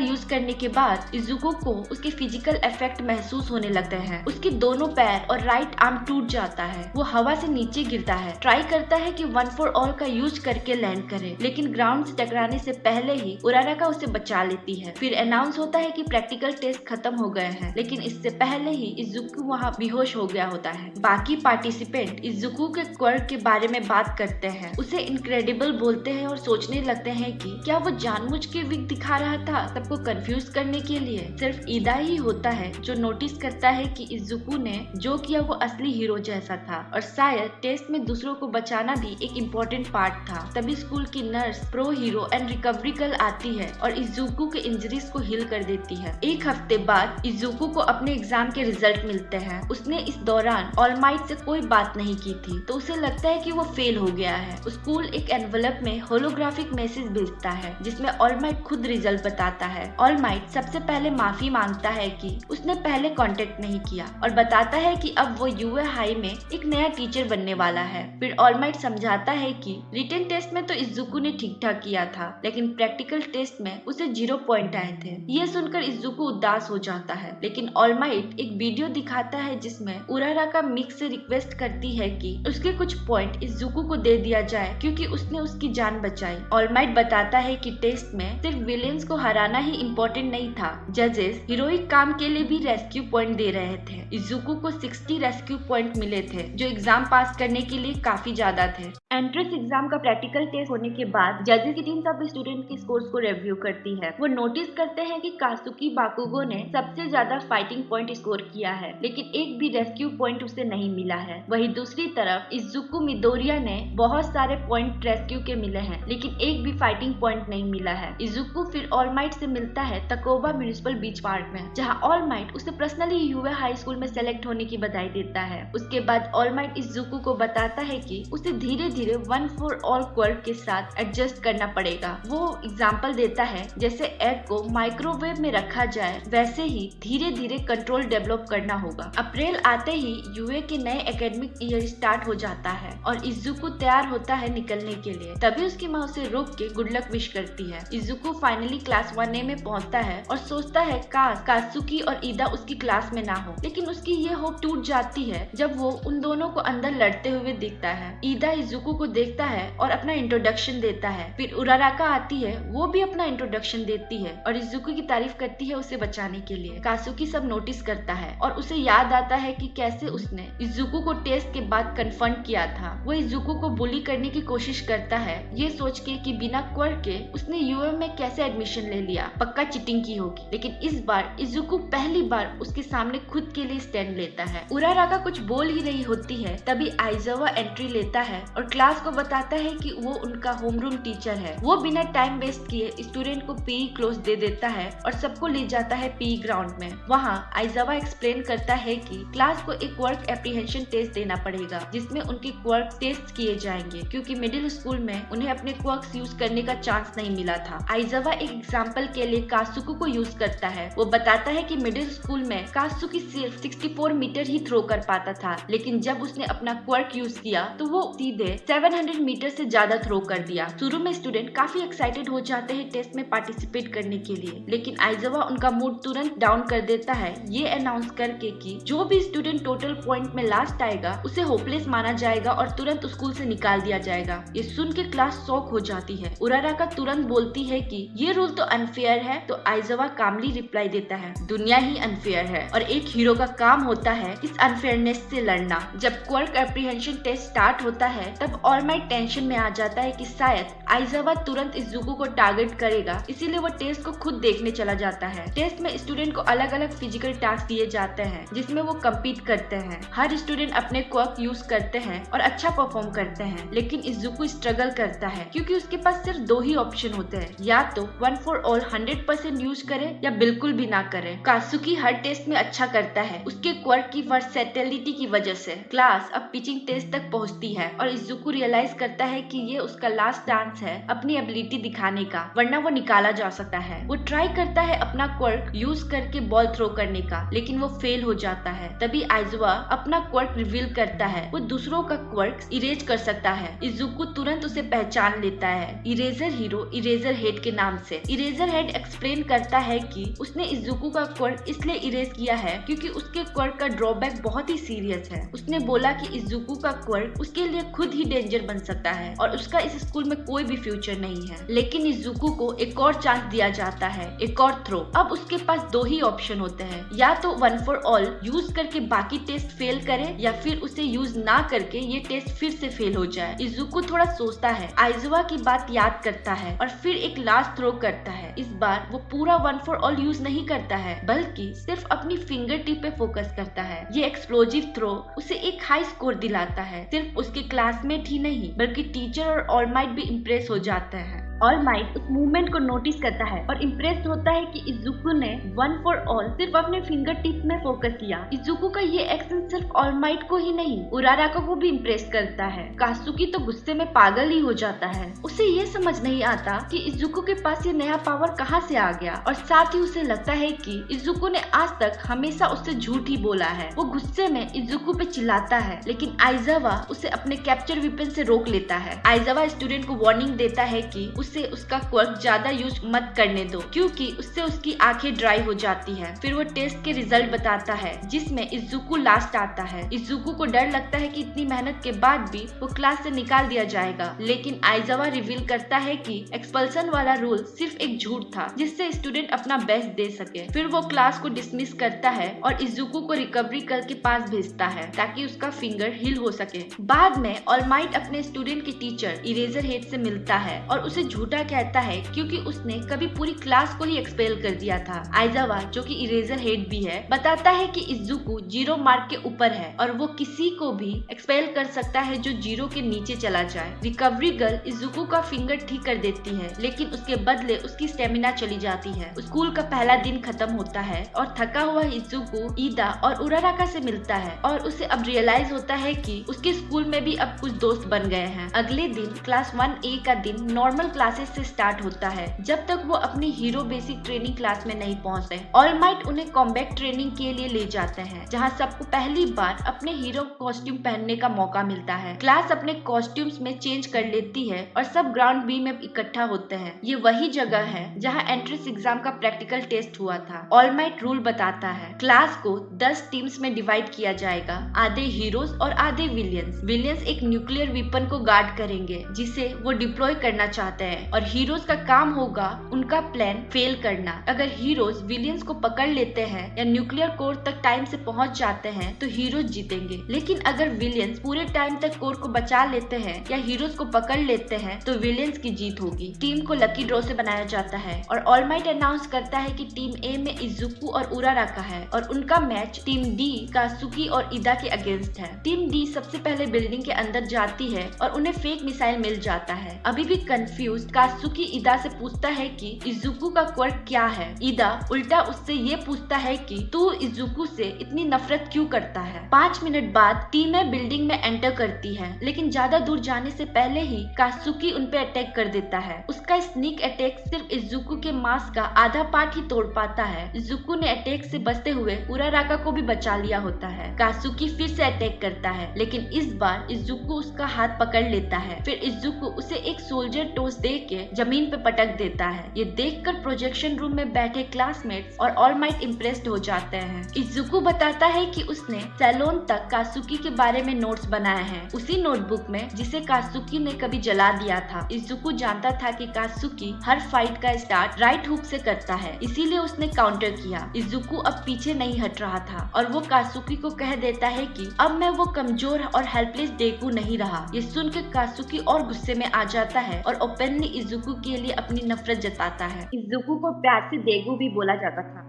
यूज करने के बाद इजुको को उसके फिजिकल इफेक्ट महसूस होने लगते हैं। उसके दोनों पैर और राइट आर्म टूट जाता है। वो हवा से नीचे गिरता है। ट्राई करता है कि वन फॉर ऑल का यूज करके लैंड करे, लेकिन ग्राउंड से टकराने से पहले ही उराराका उसे बचा लेती है। फिर अनाउंस होता है कि प्रैक्टिकल टेस्ट खत्म हो गए हैं, लेकिन इससे पहले ही इजुको वहाँ बेहोश हो गया होता है। बाकी पार्टिसिपेंट इजुको के क्वर्क के बारे में बात करते हैं, उसे इनक्रेडिबल बोलते हैं और सोचने लगते हैं कि क्या वो जानबूझ के वीक दिखा रहा था सबको कंफ्यूज करने के लिए। सिर्फ ईदा ही होता है जो नोटिस करता है कि इजुको ने जो किया वो असली हीरो जैसा था और शायद टेस्ट में दूसरों को बचाना भी एक इम्पोर्टेंट पार्ट था। तभी स्कूल की nurse pro hero and recovery girl आती है और इजुको के इंजरीज को हील कर देती है। एक हफ्ते बाद इजुको को अपने एग्जाम के रिजल्ट मिलते हैं। उसने इस दौरान ऑल माइट से कोई बात नहीं की थी, तो उसे लगता है कि वो फेल हो गया है। स्कूल एक एनवलप में होलोग्राफिक मैसेज भेजता है जिसमें ऑल माइट खुद रिजल्ट बताता है। ऑल माइट सबसे पहले माफी मांगता है कि उसने पहले कांटेक्ट नहीं किया और बताता है कि अब वो यूए हाई में एक नया टीचर बनने वाला है। फिर ऑल माइट समझाता है कि रिटन टेस्ट में तो इजुको ने ठीक ठाक किया था, लेकिन प्रैक्टिकल टेस्ट में उसे 0 पॉइंट आए थे। ये सुनकर इजुको उदास हो जाता है, लेकिन ऑल माइट एक वीडियो दिखाता है जिसमें उराराका मिक से रिक्वेस्ट करती है कि उसके कुछ पॉइंट इजुको को दे दिया जाए क्योंकि उसने उसकी जान बचाई। ऑल माइट बताता है कि टेस्ट में सिर्फ विलेंस को हराना ही इम्पोर्टेंट नहीं था, जजेस हीरोइक काम के लिए भी रेस्क्यू पॉइंट दे रहे थे। इजुको को 60 रेस्क्यू पॉइंट मिले थे जो एग्जाम पास करने के लिए काफी ज्यादा थे। एंट्रेंस एग्जाम का प्रैक्टिकल टेस्ट होने के बाद जजेस की टीम सब स्टूडेंट के स्कोर्स को रिव्यू करती है। वो नोटिस करते हैं कि कासुकी बाकुगो ने सबसे ज्यादा फाइटिंग पॉइंट स्कोर किया है, लेकिन एक भी रेस्क्यू पॉइंट उसे नहीं मिला है। वहीं दूसरी तरफ इजुको मिडोरिया ने बहुत सारे पॉइंट रेस्क्यू के मिले हैं, लेकिन एक भी फाइटिंग पॉइंट नहीं मिला है। इजुको फिर ऑल माइट से मिलता है तकोबा म्युनिसिपल बीच पार्क में, जहां ऑल माइट उसे पर्सनली यूए हाई स्कूल में सेलेक्ट होने की बधाई देता है। उसके बाद ऑल माइट इजुको को बताता है कि उसे धीरे धीरे वन फॉर ऑल क्वर्क के साथ एडजस्ट करना पड़ेगा। वो एग्जाम्पल देता है जैसे एग को माइक्रोवेव में रखा जाए वैसे ही धीरे धीरे कंट्रोल डेवलप करना होगा। अप्रैल आते ही यूए के नए एकेडमिक ईयर स्टार्ट हो जाता है और इजुको तैयार होता है निकलने के लिए। तभी उसकी माँ उसे रोक के गुड लक विश करती है। इजुको फाइनली क्लास 1A में पहुंचता है और सोचता है काश कात्सुकी और ईदा उसकी क्लास में ना हो, लेकिन उसकी ये होप टूट जाती है जब वो उन दोनों को अंदर लड़ते हुए देखता है। ईदा इजुको को देखता है और अपना इंट्रोडक्शन देता है। फिर उराराका आती है, वो भी अपना इंट्रोडक्शन देती है और इजुको की तारीफ करती है उसे बचाने के लिए। कात्सुकी सब नोटिस करता है और उसे याद आता है कि कैसे उसने इजुको को टेस्ट के बाद कन्फर्म किया था। वो इजुको को बुली करने की कोशिश करता है, ये सोच के कि बिना क्वर्क के उसने यूएम में कैसे एडमिशन ले लिया, पक्का चीटिंग की होगी। लेकिन इस बार इजुको पहली बार उसके सामने खुद के लिए स्टैंड लेता है। उराराका कुछ बोल ही रही होती है, तभी आइजावा एंट्री लेता है और क्लास को बताता है कि वो उनका होमरूम टीचर है। वो बिना टाइम वेस्ट किए स्टूडेंट को पीई क्लोज दे देता है और सबको ले जाता है पीई ग्राउंड में। वहाँ आइजावा एक्सप्लेन करता है कि क्लास को एक क्वर्क एप्रीहेंशन टेस्ट देना पड़ेगा जिसमें उनके क्वर्क टेस्ट किए जाएंगे, क्योंकि मिडिल स्कूल में उन्हें अपने क्वर्क्स यूज करने का चांस नहीं मिला था। आइजावा एक एग्जाम्पल के लिए कात्सुको को यूज करता है। वो बताता है कि मिडिल स्कूल में कात्सुकी सिर्फ 64 मीटर ही थ्रो कर पाता था, लेकिन जब उसने अपना क्वर्क यूज किया तो वो सीधे 700 मीटर से ज्यादा थ्रो कर दिया। शुरू में स्टूडेंट काफी एक्साइटेड हो जाते हैं टेस्ट में पार्टिसिपेट करने के लिए, लेकिन आइजावा उनका मूड तुरंत डाउन कर देता है, ये अनाउंस करके कि जो भी स्टूडेंट टोटल पॉइंट में लास्ट आएगा उसे होपलेस माना जाएगा और तुरंत स्कूल से निकाल दिया जाएगा। ये सुन के क्लास शॉक हो जाती है। उराराका तुरंत बोलती है कि ये रूल तो अनफेयर है, तो आइजावा कामली रिप्लाई देता है, दुनिया ही अनफेयर है और एक हीरो का काम होता है इस अनफेयरनेस से लड़ना। जब क्वर्क एप्रीहेंशन टेस्ट स्टार्ट होता है तब ऑल माइट टेंशन में आ जाता है कि शायद आइजावा तुरंत इजुको को टारगेट करेगा, इसीलिए वो टेस्ट को खुद देखने चला जाता है। टेस्ट में स्टूडेंट को अलग अलग फिजिकल टास्क दिए जाते हैं जिसमें वो कम्पीट करते हैं। हर स्टूडेंट अपने क्वर्क यूज करते हैं और अच्छा परफॉर्म करते हैं, लेकिन इजुको स्ट्रगल करता है क्योंकि उसके पास सिर्फ 2 ही ऑप्शन होते हैं, या तो वन फॉर ऑल 100% यूज करे या बिल्कुल भी ना करे। कात्सुकी हर टेस्ट में अच्छा करता है उसके क्वर्क की वर्सेटिलिटी की वजह से। क्लास अब पिचिंग टेस्ट तक पहुंचती है और इजुको रियलाइज करता है कि ये उसका लास्ट चांस है अपनी एबिलिटी दिखाने का, वरना वो निकाला जा सकता है। वो ट्राई करता है अपना क्वर्क यूज करके बॉल थ्रो करने का, लेकिन वो फेल हो जाता है। तभी आइजावा अपना क्वर्क रिवील करता है, वो दूसरों का क्वर्क इरेज कर सकता है। इजुको तुरंत उसे पहचान लेता है, इरेजर हीरो इरेजर हेड के नाम नाम से। इरेजर हेड एक्सप्लेन करता है कि उसने इजुको का क्वर्क इसलिए इरेज किया है क्योंकि उसके क्वर्क का ड्रॉबैक बहुत ही सीरियस है। उसने बोला कि इजुको का क्वर्क उसके लिए खुद ही डेंजर बन सकता है और उसका इस स्कूल में कोई भी फ्यूचर नहीं है। लेकिन इजुको को एक और चांस दिया जाता है, एक और थ्रो। अब उसके पास दो ही ऑप्शन होते हैं, या तो वन फॉर ऑल यूज करके बाकी टेस्ट फेल करे या फिर उसे यूज ना करके ये टेस्ट फिर से फेल हो जाए। इजुको थोड़ा सोचता है, आइज़ुआ की बात याद करता है और फिर एक लास्ट थ्रो करता है। इस बार वो पूरा वन फॉर ऑल यूज नहीं करता है बल्कि सिर्फ अपनी फिंगर टिप पे फोकस करता है। ये एक्सप्लोजिव थ्रो उसे एक हाई स्कोर दिलाता है। सिर्फ उसके क्लासमेट ही नहीं बल्कि टीचर और ऑल माइट भी इम्प्रेस हो जाते हैं। ऑल माइट उस मूवमेंट को नोटिस करता है और इम्प्रेस होता है कि इजुको ने वन फॉर ऑल सिर्फ अपने फिंगर टिप में फोकस किया। इजुको का ये एक्शन सिर्फ ऑल माइट को ही नहीं उराराका को भी इम्प्रेस करता है। कात्सुकी तो गुस्से में पागल ही हो जाता है। उसे ये समझ नहीं आता कि इजुको के पास ये नया पावर कहाँ से आ गया और साथ ही उसे लगता है कि इजुको ने आज तक हमेशा उससे झूठ ही बोला है। वो गुस्से में इजुको पे चिल्लाता है लेकिन आइज़ावा उसे अपने कैप्चर वेपन से रोक लेता है। आइज़ावा स्टूडेंट को वार्निंग देता है कि उसे उसका क्वर्क ज्यादा यूज मत करने दो क्योंकि उससे उसकी आंखें ड्राई हो जाती है। फिर वो टेस्ट के रिजल्ट बताता है जिसमें इजुको लास्ट आता है। इजुको को डर लगता है कि इतनी मेहनत के बाद भी वो क्लास से निकाल दिया जाएगा, लेकिन आइज़ावा रिवील करता है कि एक्सपल्सन वाला रूल सिर्फ एक झूठ था जिससे स्टूडेंट अपना बेस्ट दे सके। फिर वो क्लास को डिसमिस करता है और इजुको को रिकवरी कर के पास भेजता है ताकि उसका फिंगर हील हो सके। बाद में ऑल माइट अपने स्टूडेंट के टीचर इरेजर हेड से मिलता है और उसे झूठा कहता है क्योंकि उसने कभी पूरी क्लास को ही एक्सपेल कर दिया था। आइज़ावा जो कि इरेजर हेड भी है बताता है कि इजुको 0 मार्क के ऊपर है और वो किसी को भी एक्सपेल कर सकता है जो 0 के नीचे चला जाए। रिकवरी गर्ल इजुको का फिंगर ठीक कर देती है लेकिन उसके बदले उसकी स्टेमिना चली जाती है। स्कूल का पहला दिन खत्म होता है और थका हुआ इजुको ईदा और उराराका से मिलता है और उसे अब रियलाइज होता है कि उसके स्कूल में भी अब कुछ दोस्त बन गए हैं। अगले दिन क्लास 1A का दिन नॉर्मल क्लासेस से स्टार्ट होता है जब तक वो अपनी हीरो बेसिक ट्रेनिंग क्लास में नहीं पहुंचते। ऑल माइट उन्हें कॉम्बैट ट्रेनिंग के लिए ले जाते हैं जहां सबको पहली बार अपने हीरो कॉस्ट्यूम पहनने का मौका मिलता है। क्लास अपने कॉस्ट्यूम्स में चेंज कर लेती है और सब ग्राउंड बी में इकट्ठा होते हैं। ये वही जगह है जहां एंट्रेंस एग्जाम का प्रैक्टिकल टेस्ट हुआ था। ऑल माइट रूल बताता है क्लास को 10 टीम्स में डिवाइड किया जाएगा, आधे हीरोज और आधे विलियंस। विलियंस एक न्यूक्लियर वेपन को गार्ड करेंगे जिसे वो डिप्लॉय करना चाहते हैं और हीरोज का काम होगा उनका प्लान फेल करना। अगर हीरोज विलियंस को पकड़ लेते हैं या न्यूक्लियर कोर तक टाइम से पहुंच जाते हैं तो हीरोज जीतेंगे, लेकिन अगर विलियंस पूरे टाइम तक कोर को बचा लेते हैं या हीरोज को पकड़ लेते हैं तो विलियंस की जीत होगी। टीम को लकी ड्रॉ से बनाया जाता है और ऑल माइट अनाउंस करता है कि टीम ए में इजुको और उराराका है और उनका मैच टीम डी कात्सुकी और ईदा के अगेंस्ट है। टीम डी सबसे पहले बिल्डिंग के अंदर जाती है और उन्हें फेक मिसाइल मिल जाता है। अभी भी कंफ्यूज कात्सुकी ईदा से पूछता है कि इजुको का क्वर्क क्या है। ईदा उल्टा उससे ये पूछता है कि तू इजुको से इतनी नफरत क्यों करता है। 5 मिनट बाद टीमें बिल्डिंग में एंटर करती है लेकिन ज्यादा दूर जाने से पहले ही कात्सुकी उन पे अटैक कर देता है। उसका स्नीक अटैक सिर्फ इजुको के मास्क का आधा पार्ट ही तोड़ पाता है। इजुको ने अटैक से बचते हुए उराराका को भी बचा लिया होता है। कात्सुकी फिर से अटैक करता है लेकिन इस बार इजुको उसका हाथ पकड़ लेता है। फिर इजुको उसे एक सोल्जर टोस दे के जमीन पे पटक देता है। ये देखकर प्रोजेक्शन रूम में बैठे क्लासमेट्स और ऑल माइट इम्प्रेस्ड हो जाते हैं। इजुको बताता है कि उसने सैलोन तक कात्सुकी के बारे में नोट्स बनाए हैं, उसी नोटबुक में जिसे कात्सुकी ने कभी जला दिया था। इजुको जानता था कि कात्सुकी हर फाइट का स्टार्ट राइट हुक से करता है, इसीलिए उसने काउंटर किया। इजुको अब पीछे नहीं हट रहा था और वो कात्सुकी को कह देता है कि अब मैं वो कमजोर और हेल्पलेस डेकू नहीं रहा। ये सुन के कात्सुकी और गुस्से में आ जाता है और ओपनली इजुको के लिए अपनी नफरत जताता है। इजुको को प्यार से डेगू भी बोला जाता था।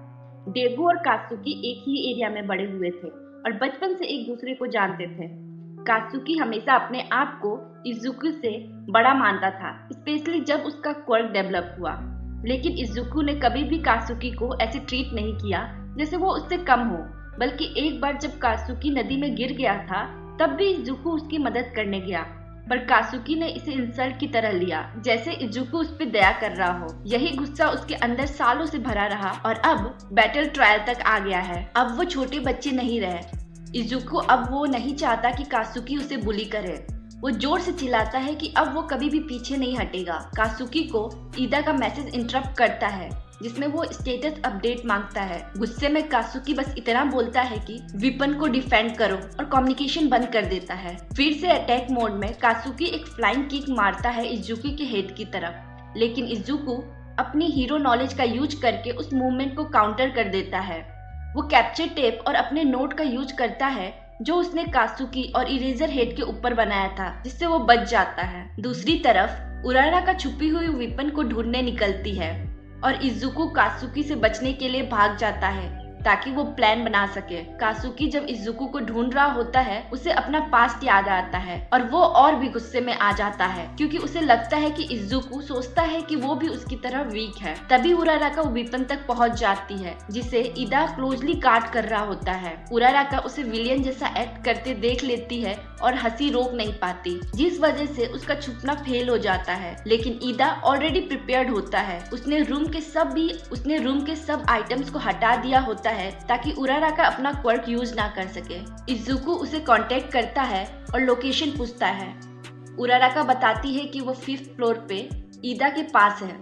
डेगू और कात्सुकी एक ही एरिया में बड़े हुए थे और बचपन से एक दूसरे को जानते थे। कात्सुकी हमेशा अपने आप को इजुको से बड़ा मानता था, स्पेशली जब उसका क्वर्क डेवलप हुआ। लेकिन इजुको ने कभी भी कात्सुकी को ऐसे ट्रीट नहीं किया जैसे वो उससे कम हो, बल्कि एक बार जब कात्सुकी नदी में गिर गया था तब भी इजुको उसकी मदद करने गया, पर कात्सुकी ने इसे इंसल्ट की तरह लिया, जैसे इजुको उस पर दया कर रहा हो। यही गुस्सा उसके अंदर सालों से भरा रहा और अब बैटल ट्रायल तक आ गया है। अब वो छोटे बच्चे नहीं रहे। इजुको अब वो नहीं चाहता कि कात्सुकी उसे बुली करे। वो जोर से चिल्लाता है कि अब वो कभी भी पीछे नहीं हटेगा। कासुकी को ईदा का मैसेज इंटरप्ट करता है जिसमें वो स्टेटस अपडेट मांगता है। गुस्से में कासुकी बस इतना बोलता है कि वेपन को डिफेंड करो और कम्युनिकेशन बंद कर देता है। फिर से अटैक मोड में कासुकी एक फ्लाइंग किक मारता है इजुकी के हेड की तरफ, लेकिन इजुकी अपनी हीरो नॉलेज का यूज करके उस मूवमेंट को काउंटर कर देता है। वो कैप्चर टेप और अपने नोट का यूज करता है जो उसने कासुकी और इरेजर हेड के ऊपर बनाया था, जिससे वो बच जाता है। दूसरी तरफ उराराका छुपी हुई वेपन को ढूंढने निकलती है और इजुकी कासुकी से बचने के लिए भाग जाता है ताकि वो प्लान बना सके। कासुकी जब इजुकी को ढूंढ रहा होता है उसे अपना पास्ट याद आता है और वो और भी गुस्से में आ जाता है क्योंकि उसे लगता है कि इजुकी सोचता है कि वो भी उसकी तरह वीक है। तभी उराराका वेपन तक पहुंच जाती है जिसे ईदा क्लोजली गार्ड कर रहा होता है। उराराका उसे विलियन जैसा एक्ट करते देख लेती है और हंसी रोक नहीं पाती, जिस वजह से उसका छुपना फेल हो जाता है। लेकिन ईदा ऑलरेडी प्रिपेयर्ड होता है। उसने रूम के सब आइटम्स को हटा दिया होता है ताकि उराराका अपना क्वर्क यूज ना कर सके। इजुकी उसे कांटेक्ट करता है और लोकेशन पूछता है। उराराका बताती है कि वो 5th फ्लोर पे ईदा के पास है।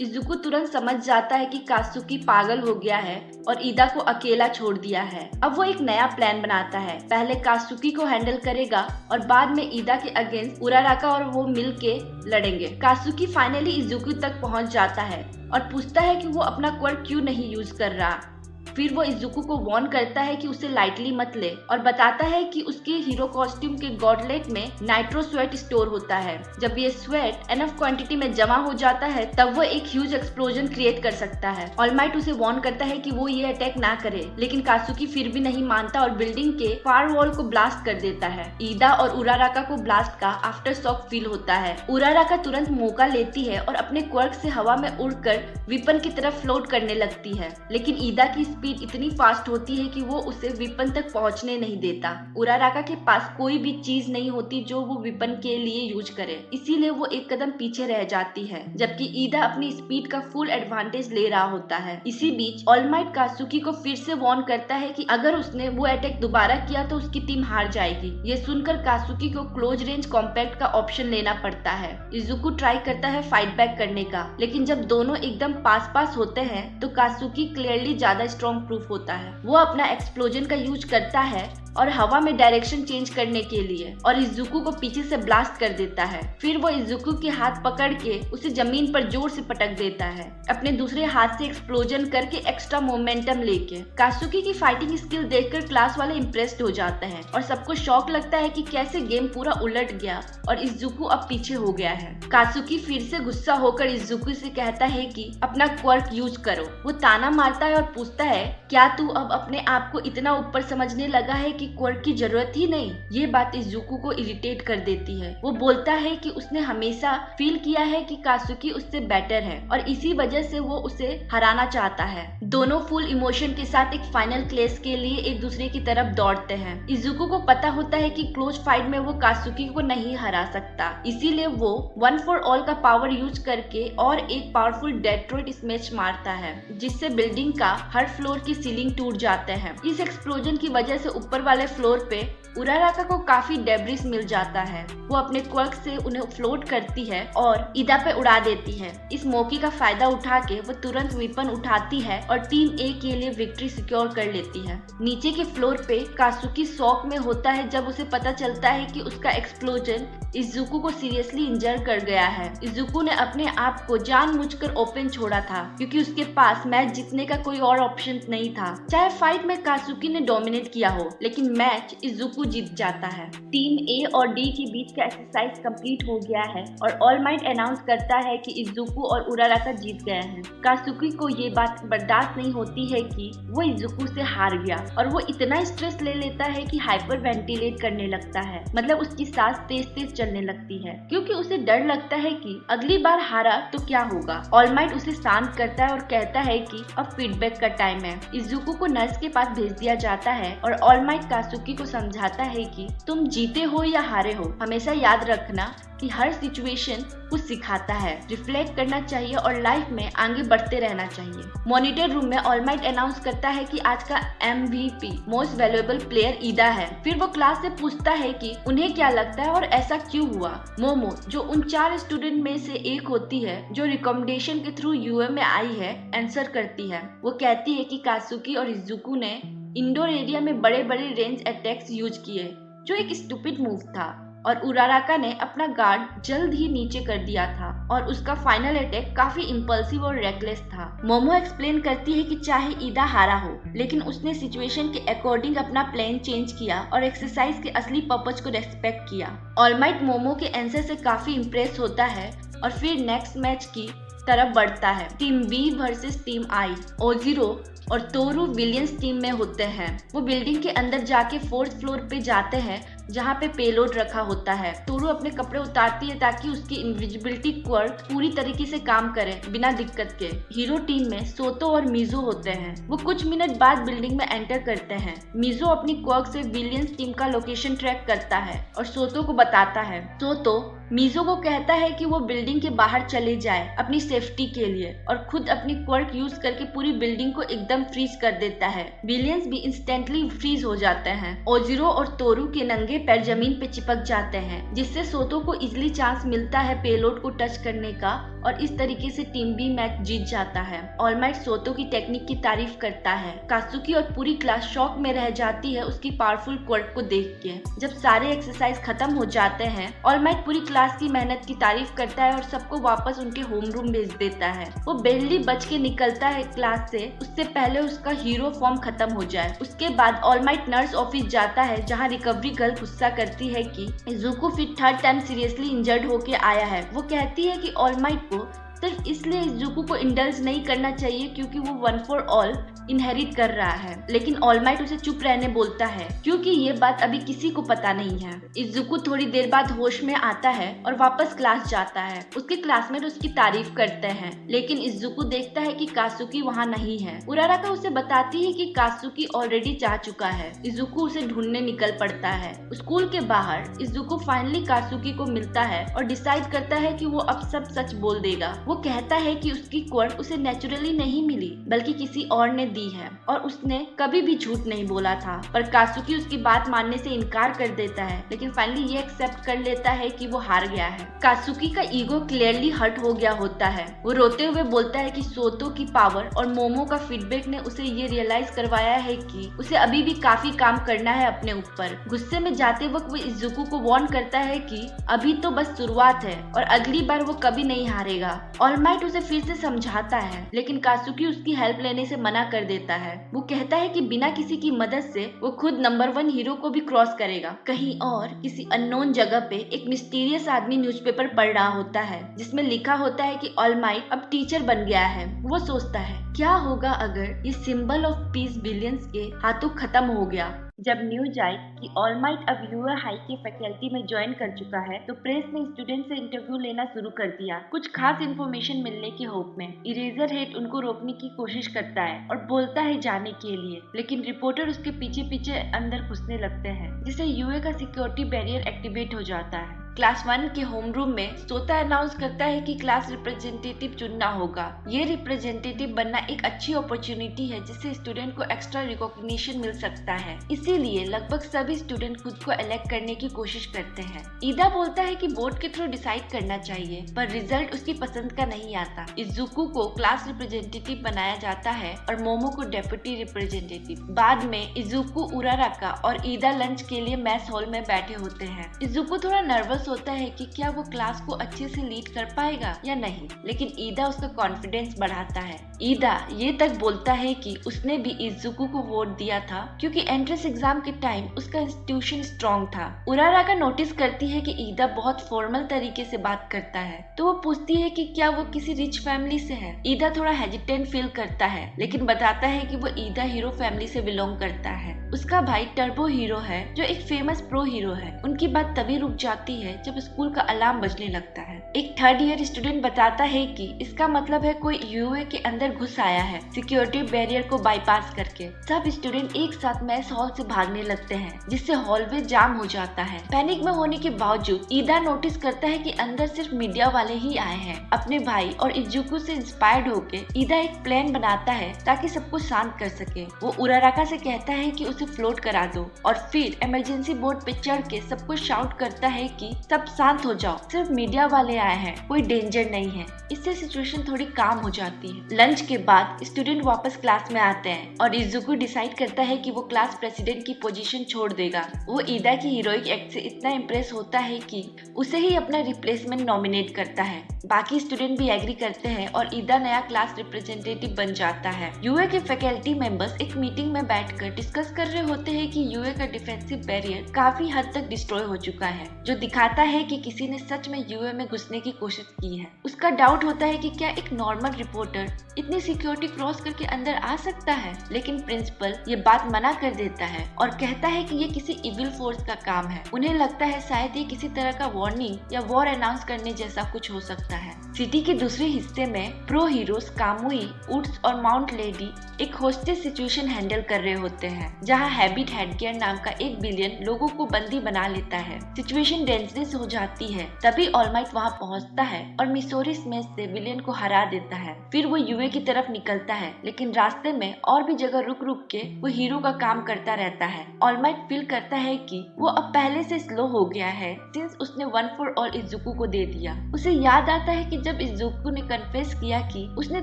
इजुकी तुरंत समझ जाता है कि कासुकी पागल हो गया है और ईदा को अकेला छोड़ दिया है। अब वो एक नया प्लान बनाता है। पहले कासुकी को हैंडल करेगा और बाद में ईदा के अगेंस्ट उराराका और वो मिल के लड़ेंगे। कासुकी फाइनली इजुकी तक पहुंच जाता है और पूछता है कि वो अपना क्वर्क क्यों नहीं यूज कर रहा। फिर वो इजुकी को वार्न करता है कि उसे लाइटली मत ले और बताता है कि उसके हीरो कॉस्ट्यूम के गॉडलेट में नाइट्रो स्वेट स्टोर होता है। जब ये स्वेट एनफ क्वांटिटी में जमा हो जाता है तब वो एक ह्यूज एक्सप्लोजन क्रिएट कर सकता है। ऑल माइट उसे वार्न करता है कि वो ये अटैक ना करे, लेकिन कासुकी फिर भी नहीं मानता और बिल्डिंग के फायर वॉल को ब्लास्ट कर देता है। ईदा और उराराका को ब्लास्ट का आफ्टर शॉक फील होता है। उराराका तुरंत मौका लेती है और अपने क्वर्क से हवा में उड़कर वेपन की तरफ फ्लोट करने लगती है, लेकिन ईदा की स्पीड इतनी फास्ट होती है कि वो उसे वेपन तक पहुंचने नहीं देता। उराराका के पास कोई भी चीज नहीं होती जो वो वेपन के लिए यूज करे, इसीलिए वो एक कदम पीछे रह जाती है, जबकि ईदा अपनी स्पीड का फुल एडवांटेज ले रहा होता है। इसी बीच ऑल माइट कासुकी को फिर से वार्न करता है कि अगर उसने वो अटैक दोबारा किया तो उसकी टीम हार जाएगी। ये सुनकर कासुकी को क्लोज रेंज कॉम्पैक्ट का ऑप्शन लेना पड़ता है। इजुकी ट्राई करता है फाइट बैक करने का, लेकिन जब दोनों एकदम पास पास होते हैं तो कासुकी क्लियरली ज्यादा स्ट्रॉन्ग प्रूफ होता है। वो अपना एक्सप्लोजन का यूज करता है और हवा में डायरेक्शन चेंज करने के लिए और इजुकी को पीछे से ब्लास्ट कर देता है। फिर वो इजुकी के हाथ पकड़ के उसे जमीन पर जोर से पटक देता है, अपने दूसरे हाथ से एक्सप्लोजन करके एक्स्ट्रा मोमेंटम लेके। कासुकी की फाइटिंग स्किल देखकर क्लास वाले इम्प्रेस्ड हो जाते हैं और सबको शॉक लगता है कि कैसे गेम पूरा उलट गया और इजुकी अब पीछे हो गया है। कासुकी फिर से गुस्सा होकर इजुकी से कहता है कि अपना क्वर्क यूज करो। वो ताना मारता है और पूछता है, क्या तू अब अपने आप को इतना ऊपर समझने लगा है कि क्वर्क की जरूरत ही नहीं? ये बात इजुकी को इरिटेट कर देती है। वो बोलता है कि उसने हमेशा फील किया है कि कासुकी उससे बेटर है और इसी वजह से वो उसे हराना चाहता है। दोनों फुल इमोशन के साथ एक फाइनल क्लैश के लिए एक दूसरे की तरफ दौड़ते हैं। इजुकी को पता होता है कि क्लोज फाइट में वो कासुकी को नहीं हरा सकता, इसीलिए वो वन फॉर ऑल का पावर यूज करके और एक पावरफुल डेट्रॉइट स्मैश मारता है, जिससे बिल्डिंग का हर फ्लोर की सीलिंग टूट जाते हैं। इस एक्सप्लोजन की वजह से ऊपर वाले फ्लोर पे उराराका को काफी डेब्रिस मिल जाता है। वो अपने क्वर्क से उन्हें फ्लोट करती है और ईदा पे उड़ा देती है। इस मौके का फायदा उठा के वो तुरंत वेपन उठाती है और टीम ए के लिए विक्ट्री सिक्योर कर लेती है। नीचे के फ्लोर पे कासुकी शॉक में होता है जब उसे पता चलता है कि उसका एक्सप्लोजन इजुकी को सीरियसली इंजर कर गया है। इजुकी ने अपने आप को जानबूझकर ओपन छोड़ा था क्योंकि उसके पास मैच जीतने का कोई और ऑप्शन नहीं था। चाहे फाइट में कासुकी ने डोमिनेट किया हो, लेकिन मैच इजुकी जीत जाता है। टीम ए और डी के बीच का एक्सरसाइज कंप्लीट हो गया है और ऑल माइट अनाउंस करता है कि इजुकी और उराराका जीत गए हैं। कासुकी को ये बात बर्दाश्त नहीं होती है कि वो इजुकी से हार गया और वो इतना स्ट्रेस ले लेता है कि हाइपर वेंटिलेट करने लगता है, मतलब उसकी सांस तेज तेज चलने लगती है क्योंकि उसे डर लगता है कि अगली बार हारा तो क्या होगा। ऑल माइट उसे शांत करता है और कहता है कि अब फीडबैक का टाइम है। इजुकी को नर्स के पास भेज दिया जाता है और ऑल माइट कासुकी को समझाता है कि तुम जीते हो या हारे हो, हमेशा याद रखना कि हर सिचुएशन कुछ सिखाता है, रिफ्लेक्ट करना चाहिए और लाइफ में आगे बढ़ते रहना चाहिए। मॉनिटर रूम में ऑल माइट अनाउंस करता है कि आज का MVP मोस्ट वैल्यूएबल प्लेयर ईदा है। फिर वो क्लास से पूछता है कि उन्हें क्या लगता है और ऐसा क्यों हुआ। मोमो, जो उन 4 स्टूडेंट में से एक होती है जो रिकमेंडेशन के थ्रू UA में आई है, आंसर करती है। वो कहती है कि कासुकी और इजुकू ने इंडोर एरिया में बड़े बड़े रेंज अटैक्स यूज किए, जो एक स्टूपिड मूव था, और उराराका ने अपना गार्ड जल्द ही नीचे कर दिया था और उसका फाइनल अटैक काफी इम्पल्सिव और रेकलेस था। मोमो एक्सप्लेन करती है कि चाहे ईदा हारा हो, लेकिन उसने सिचुएशन के अकॉर्डिंग अपना प्लान चेंज किया और एक्सरसाइज के असली पर्पज को रेस्पेक्ट किया। ऑल माइट मोमो के आंसर से काफी इम्प्रेस होता है और फिर नेक्स्ट मैच की तरफ बढ़ता है। टीम बी वर्सेस टीम आई। ओजिरो और तोरू विलियंस टीम में होते हैं। वो बिल्डिंग के अंदर जाके 4th फ्लोर पे जाते हैं जहाँ पे पेलोड रखा होता है। तोरू अपने कपड़े उतारती है ताकि उसकी इनविजिबिलिटी क्वर्क पूरी तरीके से काम करे बिना दिक्कत के। हीरो टीम में सोतो और मिजो होते हैं। वो कुछ मिनट बाद बिल्डिंग में एंटर करते हैं। मिजो अपनी क्वर्क से विलियंस टीम का लोकेशन ट्रैक करता है और सोतो को बताता है। सोतो मिजो को कहता है कि वो बिल्डिंग के बाहर चले जाए अपनी सेफ्टी के लिए और खुद अपनी क्वर्क यूज करके पूरी बिल्डिंग को एकदम फ्रीज कर देता है। विलियंस भी इंस्टेंटली फ्रीज हो जाते हैं। ओजिरो और तोरू के नंगे पैर जमीन पे चिपक जाते हैं, जिससे सोतो को इजिली चांस मिलता है पेलोड को टच करने का और इस तरीके से टीम बी मैच जीत जाता है। ऑल माइट सोतो की टेक्निक की तारीफ करता है। कासुकी और पूरी क्लास शॉक में रह जाती है उसकी पावरफुल क्वर्क को देख के। जब सारे एक्सरसाइज खत्म हो जाते हैं, ऑल माइट पूरी क्लास की मेहनत की तारीफ करता है और सबको वापस उनके होम रूम भेज देता है। वो बेरली बच के निकलता है क्लास से, उससे पहले उसका हीरो फॉर्म खत्म हो जाए। उसके बाद ऑल माइट नर्स ऑफिस जाता है जहाँ रिकवरी गर्ल गुस्सा करती है कि इजुको फिर 3rd टाइम सीरियसली इंजर्ड होके आया है। वो कहती है कि ऑल माइट को सिर्फ इसलिए इजुको को इंडल्ज नहीं करना चाहिए क्योंकि वो 1 फॉर ऑल इनहेरिट कर रहा है, लेकिन ऑल माइट उसे चुप रहने बोलता है क्योंकि ये बात अभी किसी को पता नहीं है। इजुको थोड़ी देर बाद होश में आता है और वापस क्लास जाता है। उसके क्लासमेट उसकी तारीफ करते हैं, लेकिन इजुको देखता है कि कासुकी वहाँ नहीं है। उराराका उसे बताती है कि कासुकी ऑलरेडी जा चुका है। इजुको उसे ढूंढने निकल पड़ता है। स्कूल के बाहर इजुको फाइनली कासुकी को मिलता है और डिसाइड करता है कि वो अब सब सच बोल देगा। वो कहता है कि उसकी क्वर्क उसे नेचुरली नहीं मिली बल्कि किसी और ने दी है और उसने कभी भी झूठ नहीं बोला था। पर कासुकी उसकी बात मानने से इनकार कर देता है, लेकिन फाइनली ये एक्सेप्ट कर लेता है कि वो हार गया है। कासुकी का ईगो क्लियरली हर्ट हो गया होता है। वो रोते हुए बोलता है कि सोतो की पावर और मोमो का फीडबैक ने उसे ये रियलाइज करवाया है कि उसे अभी भी काफी काम करना है अपने ऊपर। गुस्से में जाते वक्त वो इजुको को वार्न करता है कि अभी तो बस शुरुआत है और अगली बार वो कभी नहीं हारेगा। ऑल माइट उसे फिर से समझाता है, लेकिन कासुकी उसकी हेल्प लेने से मना कर देता है। वो कहता है कि बिना किसी की मदद से वो खुद नंबर 1 हीरो को भी क्रॉस करेगा। कहीं और किसी अननोन जगह पे एक मिस्टीरियस आदमी न्यूज़पेपर पढ़ रहा होता है जिसमें लिखा होता है कि ऑल माइट अब टीचर बन गया है। वो सोचता है क्या होगा अगर ये सिंबल ऑफ पीस विलियंस के हाथों खत्म हो गया। जब न्यूज आई कि ऑल माइट अब UA हाई के फैकल्टी में ज्वाइन कर चुका है, तो प्रेस ने स्टूडेंट से इंटरव्यू लेना शुरू कर दिया, कुछ खास इन्फॉर्मेशन मिलने के होप में। इरेजर हेड उनको रोकने की कोशिश करता है और बोलता है जाने के लिए, लेकिन रिपोर्टर उसके पीछे पीछे अंदर घुसने लगते हैं, जिससे UA का सिक्योरिटी बैरियर एक्टिवेट हो जाता है। क्लास 1 के होम रूम में सोता अनाउंस करता है कि क्लास रिप्रेजेंटेटिव चुनना होगा। ये रिप्रेजेंटेटिव बनना एक अच्छी अपॉर्चुनिटी है जिससे स्टूडेंट को एक्स्ट्रा रिकॉग्निशन मिल सकता है, इसीलिए लगभग सभी स्टूडेंट खुद को इलेक्ट करने की कोशिश करते हैं। ईदा बोलता है कि वोट के थ्रू डिसाइड करना चाहिए, पर रिजल्ट उसकी पसंद का नहीं आता। इजुको को क्लास रिप्रेजेंटेटिव बनाया जाता है और मोमो को डेप्यूटी रिप्रेजेंटेटिव। बाद में इजुको, उराराका और ईदा लंच के लिए मैस हॉल में बैठे होते हैं। इजुको थोड़ा नर्वस होता है कि क्या वो क्लास को अच्छे से लीड कर पाएगा या नहीं, लेकिन ईदा उसका कॉन्फिडेंस बढ़ाता है। ईदा ये तक बोलता है कि उसने भी इजुको को वोट दिया था क्योंकि एंट्रेंस एग्जाम के टाइम उसका इंस्टीट्यूशन स्ट्रॉन्ग था। उराराका नोटिस करती है कि ईदा बहुत फॉर्मल तरीके से बात करता है, तो वो पूछती है कि क्या वो किसी रिच फैमिली से है। ईदा थोड़ा हेजिटेंट फील करता है, लेकिन बताता है कि वो ईदा हीरो फैमिली से बिलोंग करता है। उसका भाई टर्बो हीरो है जो एक फेमस प्रो हीरो है। उनकी बात तभी रुक जाती है है जब स्कूल का अलार्म बजने लगता है। एक थर्ड ईयर स्टूडेंट बताता है कि इसका मतलब है कोई यूए के अंदर घुस आया है सिक्योरिटी बैरियर को बाईपास करके। सब स्टूडेंट एक साथ मैस हॉल से भागने लगते हैं जिससे हॉलवे जाम हो जाता है। पैनिक में होने के बावजूद ईदा नोटिस करता है कि अंदर सिर्फ मीडिया वाले ही आए हैं। अपने भाई और इजुको से इंस्पायर्ड होके ईदा एक प्लान बनाता है ताकि सबको शांत कर सके। वो उराराका से कहता है कि उसे फ्लोट करा दो और फिर इमरजेंसी बोर्ड पे चढ़ के सबको शाउट करता है कि सब शांत हो जाओ, सिर्फ मीडिया वाले आए हैं, कोई डेंजर नहीं है। इससे सिचुएशन थोड़ी काम हो जाती है। लंच के बाद स्टूडेंट वापस क्लास में आते हैं और इजुको डिसाइड करता है कि वो क्लास प्रेसिडेंट की पोजीशन छोड़ देगा। वो ईदा की हीरोइक एक्ट से इतना इम्प्रेस होता है कि उसे ही अपना रिप्लेसमेंट नॉमिनेट करता है। बाकी स्टूडेंट भी एग्री करते हैं और ईदा नया क्लास रिप्रेजेंटेटिव बन जाता है। यूए के फैकल्टी मेंबर्स एक मीटिंग में बैठकर डिस्कस कर रहे होते हैं कि यूए का डिफेंसिव बैरियर काफी हद तक डिस्ट्रॉय हो चुका है, जो दिखाता है कि किसी ने सच में यूए में घुसने की कोशिश की है। उसका डाउट होता है कि क्या एक नॉर्मल रिपोर्टर इतनी सिक्योरिटी क्रॉस करके अंदर आ सकता है, लेकिन प्रिंसिपल ये बात मना कर देता है और कहता है कि ये किसी इविल फोर्स का काम है। उन्हें लगता है शायद ये किसी तरह का वार्निंग या वॉर अनाउंस करने जैसा कुछ हो सकता है। सिटी के दूसरे हिस्से में प्रो हीरोज कामुई, उड्स और माउंट लेडी एक होस्टेज सिचुएशन हैंडल कर रहे होते हैं, जहां हैबिट हेडगियर नाम का 1 बिलियन लोगों को बंदी बना लेता है। सिचुएशन डेंजरस हो जाती है, तभी ऑलमाइट वहां पहुंचता है और मिसोरी स्मैश से विलियन को हरा देता है। फिर वो यूए की तरफ निकलता है, लेकिन रास्ते में और भी जगह रुक रुक के वो हीरो का काम करता रहता है। ऑलमाइट फील करता है कि वो अब पहले से स्लो हो गया है सिंस उसने वन फॉर ऑल इजुको को दे दिया। उसे याद आता है कि जब इजुको ने कन्फेस किया कि उसने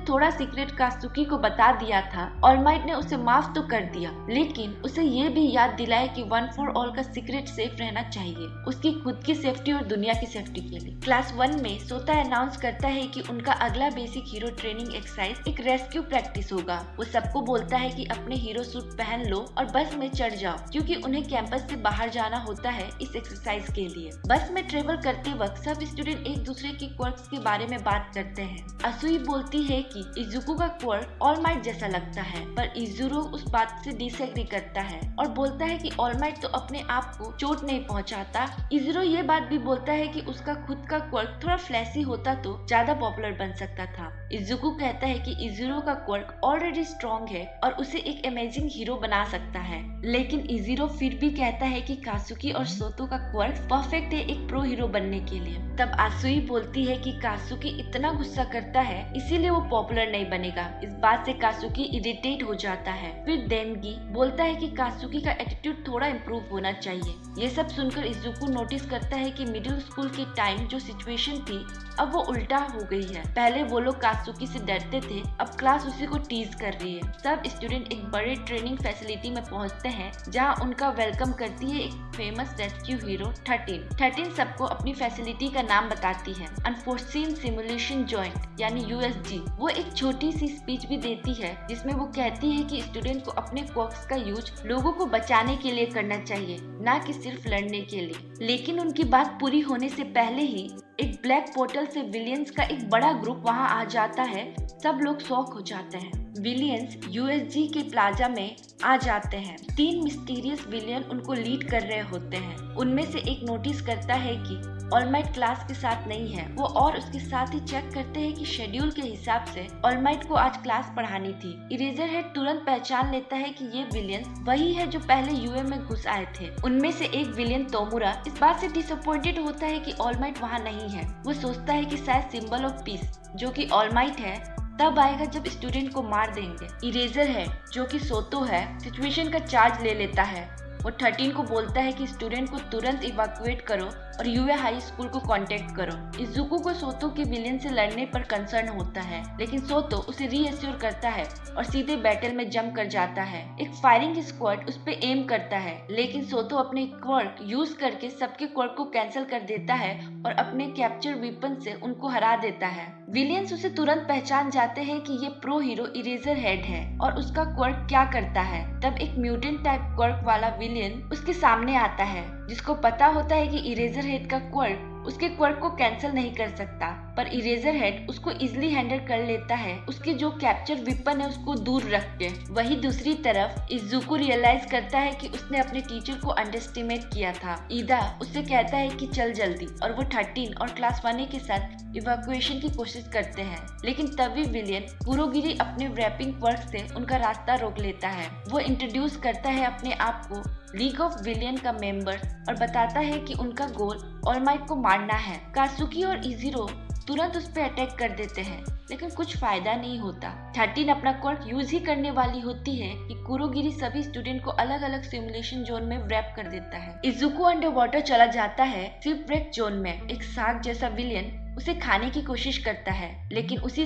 थोड़ा सीक्रेट कात्सुकी को बता दिया था, ऑलमाइट ने उसे माफ तो कर दिया, लेकिन उसे ये भी याद दिलाया कि वन फॉर ऑल का सीक्रेट सेफ रहना चाहिए, उसकी खुद की सेफ्टी और दुनिया की सेफ्टी के लिए। क्लास 1 में सोता अनाउंस करता है कि उनका अगला बेसिक हीरो ट्रेनिंग एक्सरसाइज एक रेस्क्यू प्रैक्टिस होगा। वो सबको बोलता है कि अपने हीरो सूट पहन लो और बस में चढ़ जाओ, क्योंकि उन्हें कैंपस से बाहर जाना होता है इस एक्सरसाइज के लिए। बस में ट्रेवल करते वक्त सब स्टूडेंट एक दूसरे के क्वर्क्स के बारे में बात करते हैं। असुई बोलती है कि इजुको का क्वर्क ऑलमाइट जैसा लगता है, पर इजुरो उस बात से डिसएग्री करता है और बोलता है कि ऑलमाइट तो अपने आप को चोट नहीं पहुंचाता। इजुरो ये बात भी बोलता है कि उसका खुद का क्वर्क थोड़ा फ्लैशी होता तो ज्यादा पॉपुलर बन सकता था। इजुको कहता है कि इजुरो का क्वर्क ऑलरेडी स्ट्रॉन्ग है और उसे एक अमेजिंग हीरो बना सकता है, लेकिन इजुरो फिर भी कहता है कि कात्सुकी और सोतो का क्वर्क परफेक्ट है एक प्रो हीरो बनने के लिए। तब आसुई बोलती है कि कात्सुकी इतना गुस्सा करता है इसीलिए वो पॉपुलर नहीं बनेगा। इस बात से कात्सुकी इरिटेट हो जाता है। फिर देनगी बोलता है कि कात्सुकी का एटीट्यूड थोड़ा इम्प्रूव होना चाहिए। ये सब सुनकर इजुको नोटिस करता है कि मिडिल स्कूल के टाइम जो सिचुएशन थी अब वो उल्टा हो गई है। पहले वो लोग कात्सुकी से डरते थे, अब क्लास उसी को टीज कर रही है। सब स्टूडेंट एक बड़े ट्रेनिंग फैसिलिटी में पहुंचते हैं, जहां उनका वेलकम करती है एक फेमस रेस्क्यू हीरो 13 सबको अपनी फैसिलिटी का नाम बताती है, अनफोर्सीन सिमुलेशन जॉइंट यानी यूएसजी। वो एक छोटी सी स्पीच भी देती है जिसमें वो कहती है कि स्टूडेंट को अपने क्वर्क्स का यूज लोगों को बचाने के लिए करना चाहिए, ना कि सिर्फ लड़ने के लिए। लेकिन उनकी बात पूरी होने से पहले ही एक ब्लैक पोर्टल से विलियंस का एक बड़ा ग्रुप वहां आ जाता है। सब लोग शॉक हो जाते हैं। विलियंस यूएसजी के प्लाजा में आ जाते हैं। 3 मिस्टीरियस विलियन उनको लीड कर रहे होते हैं। उनमें से एक नोटिस करता है कि ऑलमाइट क्लास के साथ नहीं है। वो और उसके साथ ही चेक करते हैं कि शेड्यूल के हिसाब से ऑलमाइट को आज क्लास पढ़ानी थी। इरेजर हेड तुरंत पहचान लेता है कि ये विलियंस वही है जो पहले यूए में घुस आए थे। उनमें से एक विलियन तोमुरा इस बात से डिसअपॉइंटेड होता है कि ऑलमाइट वहाँ नहीं है। वो सोचता है कि शायद सिंबल ऑफ पीस जो कि ऑलमाइट है तब आएगा जब स्टूडेंट को मार देंगे। इरेजर है जो कि सोतो है सिचुएशन का चार्ज ले लेता है। वो 13 को बोलता है कि स्टूडेंट को तुरंत इवैक्यूएट करो और यूए हाई स्कूल को कांटेक्ट करो। इजुको को सोतो के विलेन से लड़ने पर कंसर्न होता है, लेकिन सोतो उसे रीएश्योर करता है और सीधे बैटल में जंप कर जाता है। एक फायरिंग स्क्वाड उस पे एम करता है, लेकिन सोतो अपने क्वर्क यूज करके सबके क्वर्क को कैंसिल कर देता है और अपने कैप्चर वेपन से उनको हरा देता है। विलियंस उसे तुरंत पहचान जाते हैं कि ये प्रो हीरो इरेजर हेड है और उसका क्वर्क क्या करता है। तब एक म्यूटेंट टाइप क्वर्क वाला विलियन उसके सामने आता है, जिसको पता होता है कि इरेजर हेड का क्वर्क उसके क्वर्क को कैंसिल नहीं कर सकता, पर इरेजर हेड उसको इजिली हैंडल कर लेता है, उसके जो कैप्चर वेपन है उसको दूर रख के। वही दूसरी तरफ इजुको रियलाइज करता है कि उसने अपने टीचर को अंडरएस्टिमेट किया था। ईदा उससे कहता है कि चल जल्दी, और वो 13 और क्लास 1 के साथ इवैक्यूएशन की कोशिश करते हैं। लेकिन तभी विलियन कुरोगिरी अपने रैपिंग वर्क से उनका रास्ता रोक लेता है। वो इंट्रोड्यूस करता है अपने आप को लीग ऑफ विलियन का मेंबर्स और बताता है कि उनका गोल ऑल माइट को मारना है। कात्सुकी और इजिरो तुरंत उस पर अटैक कर देते हैं, लेकिन कुछ फायदा नहीं होता। 13 अपना क्वर्क यूज ही करने वाली होती है कि कुरोगिरी सभी स्टूडेंट को अलग अलग सिमुलेशन जोन में रैप कर देता है। इजुको अंडर वाटर चला जाता है शिपव्रेक जोन में। एक शार्क जैसा विलियन उसे खाने की कोशिश करता है, लेकिन उसी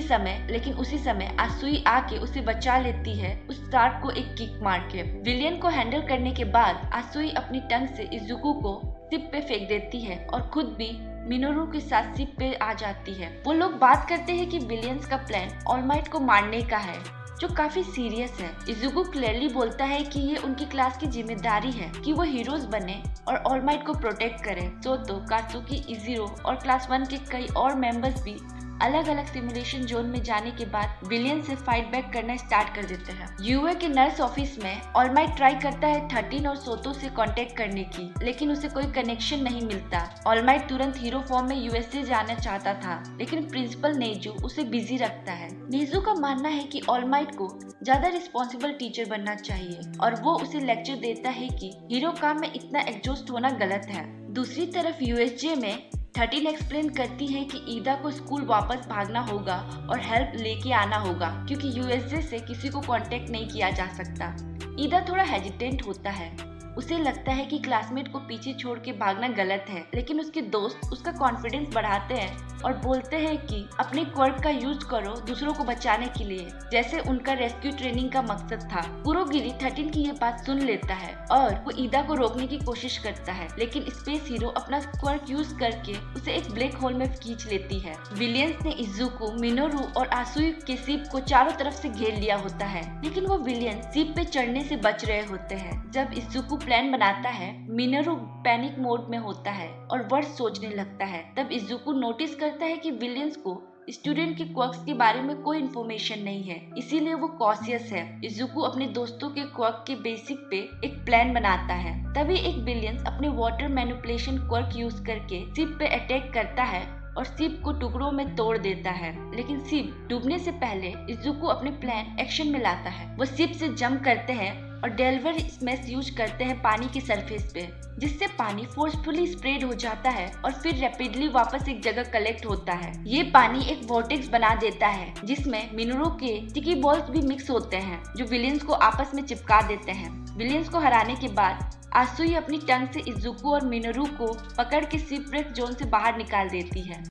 समय आसुई आके उसे बचा लेती है, उस शार्क को एक किक मार के। विलियन को हैंडल करने के बाद आसुई अपनी टंग से इजुको को शिप पे फेंक देती है और खुद भी मिनोरू के साथ शिप पे आ जाती है। वो लोग बात करते हैं कि विलियंस का प्लान ऑल माइट को मारने का है, जो काफी सीरियस है। इजुको क्लियरली बोलता है कि ये उनकी क्लास की जिम्मेदारी है कि वो हीरोज बने और ऑल माइट को प्रोटेक्ट करें। तो कात्सुकी, इजिरो और क्लास 1 के कई और मेंबर्स भी अलग अलग सिमुलेशन जोन में जाने के बाद विलियन से फाइट बैक करना स्टार्ट कर देते हैं। यूए के नर्स ऑफिस में ऑल माइट ट्राई करता है 13 और सोतो से कांटेक्ट करने की, लेकिन उसे कोई कनेक्शन नहीं मिलता। ऑल माइट तुरंत हीरो फॉर्म में यूएसए जाना चाहता था, लेकिन प्रिंसिपल नेजू उसे बिजी रखता है। नेजू का मानना है कि ऑल माइट को ज्यादा रिस्पॉन्सिबल टीचर बनना चाहिए और वो उसे लेक्चर देता है कि हीरो काम में इतना एग्जॉस्ट होना गलत है। दूसरी तरफ यूएसजे में 13 एक्सप्लेन करती है कि ईदा को स्कूल वापस भागना होगा और हेल्प लेके आना होगा, क्योंकि यूएसजे से किसी को कांटेक्ट नहीं किया जा सकता। ईदा थोड़ा हेजिटेंट होता है, उसे लगता है कि क्लासमेट को पीछे छोड़ के भागना गलत है, लेकिन उसके दोस्त उसका कॉन्फिडेंस बढ़ाते हैं और बोलते हैं कि अपने क्वर्क का यूज करो दूसरों को बचाने के लिए, जैसे उनका रेस्क्यू ट्रेनिंग का मकसद था। कुरोगिरी 13 की ये बात सुन लेता है और वो ईदा को रोकने की कोशिश करता है, लेकिन स्पेस हीरो अपना क्वर्क यूज करके उसे एक ब्लैक होल में खींच लेती है। विलियंस ने इजुको, मिनोरू और आसुई के शिप को चारों तरफ से घेर लिया होता है, लेकिन वो विलियन शिप पे चढ़ने से बच रहे होते हैं। जब इजुको प्लान बनाता है, मिनोरू पैनिक मोड में होता है और वर्ड सोचने लगता है। तब इजुको नोटिस करता है कि विलियंस को स्टूडेंट के क्वर्क्स के बारे में कोई इन्फॉर्मेशन नहीं है, इसीलिए वो कॉशियस है। इजुको अपने दोस्तों के क्वर्क के बेसिक पे एक प्लान बनाता है। तभी एक विलियंस अपने वाटर मैनिपुलेशन क्वर्क यूज करके शिप पे अटैक करता है और शिप को टुकड़ों में तोड़ देता है, लेकिन शिप डूबने से पहले इजुको अपने प्लान एक्शन में लाता है। वो शिप से जंप करते हैं और डेल्वर स्मैश यूज करते हैं पानी की सरफेस पे, जिससे पानी फोर्सफुली स्प्रेड हो जाता है और फिर रैपिडली वापस एक जगह कलेक्ट होता है। ये पानी एक वोर्टेक्स बना देता है, जिसमें मिनोरू के स्टिकी बॉल्स भी मिक्स होते हैं, जो विलियंस को आपस में चिपका देते हैं। विलियंस को हराने के बाद आसुई अपनी टंग से इजुको और मिनोरू को पकड़ के शिपव्रेक जोन से बाहर निकाल देती है।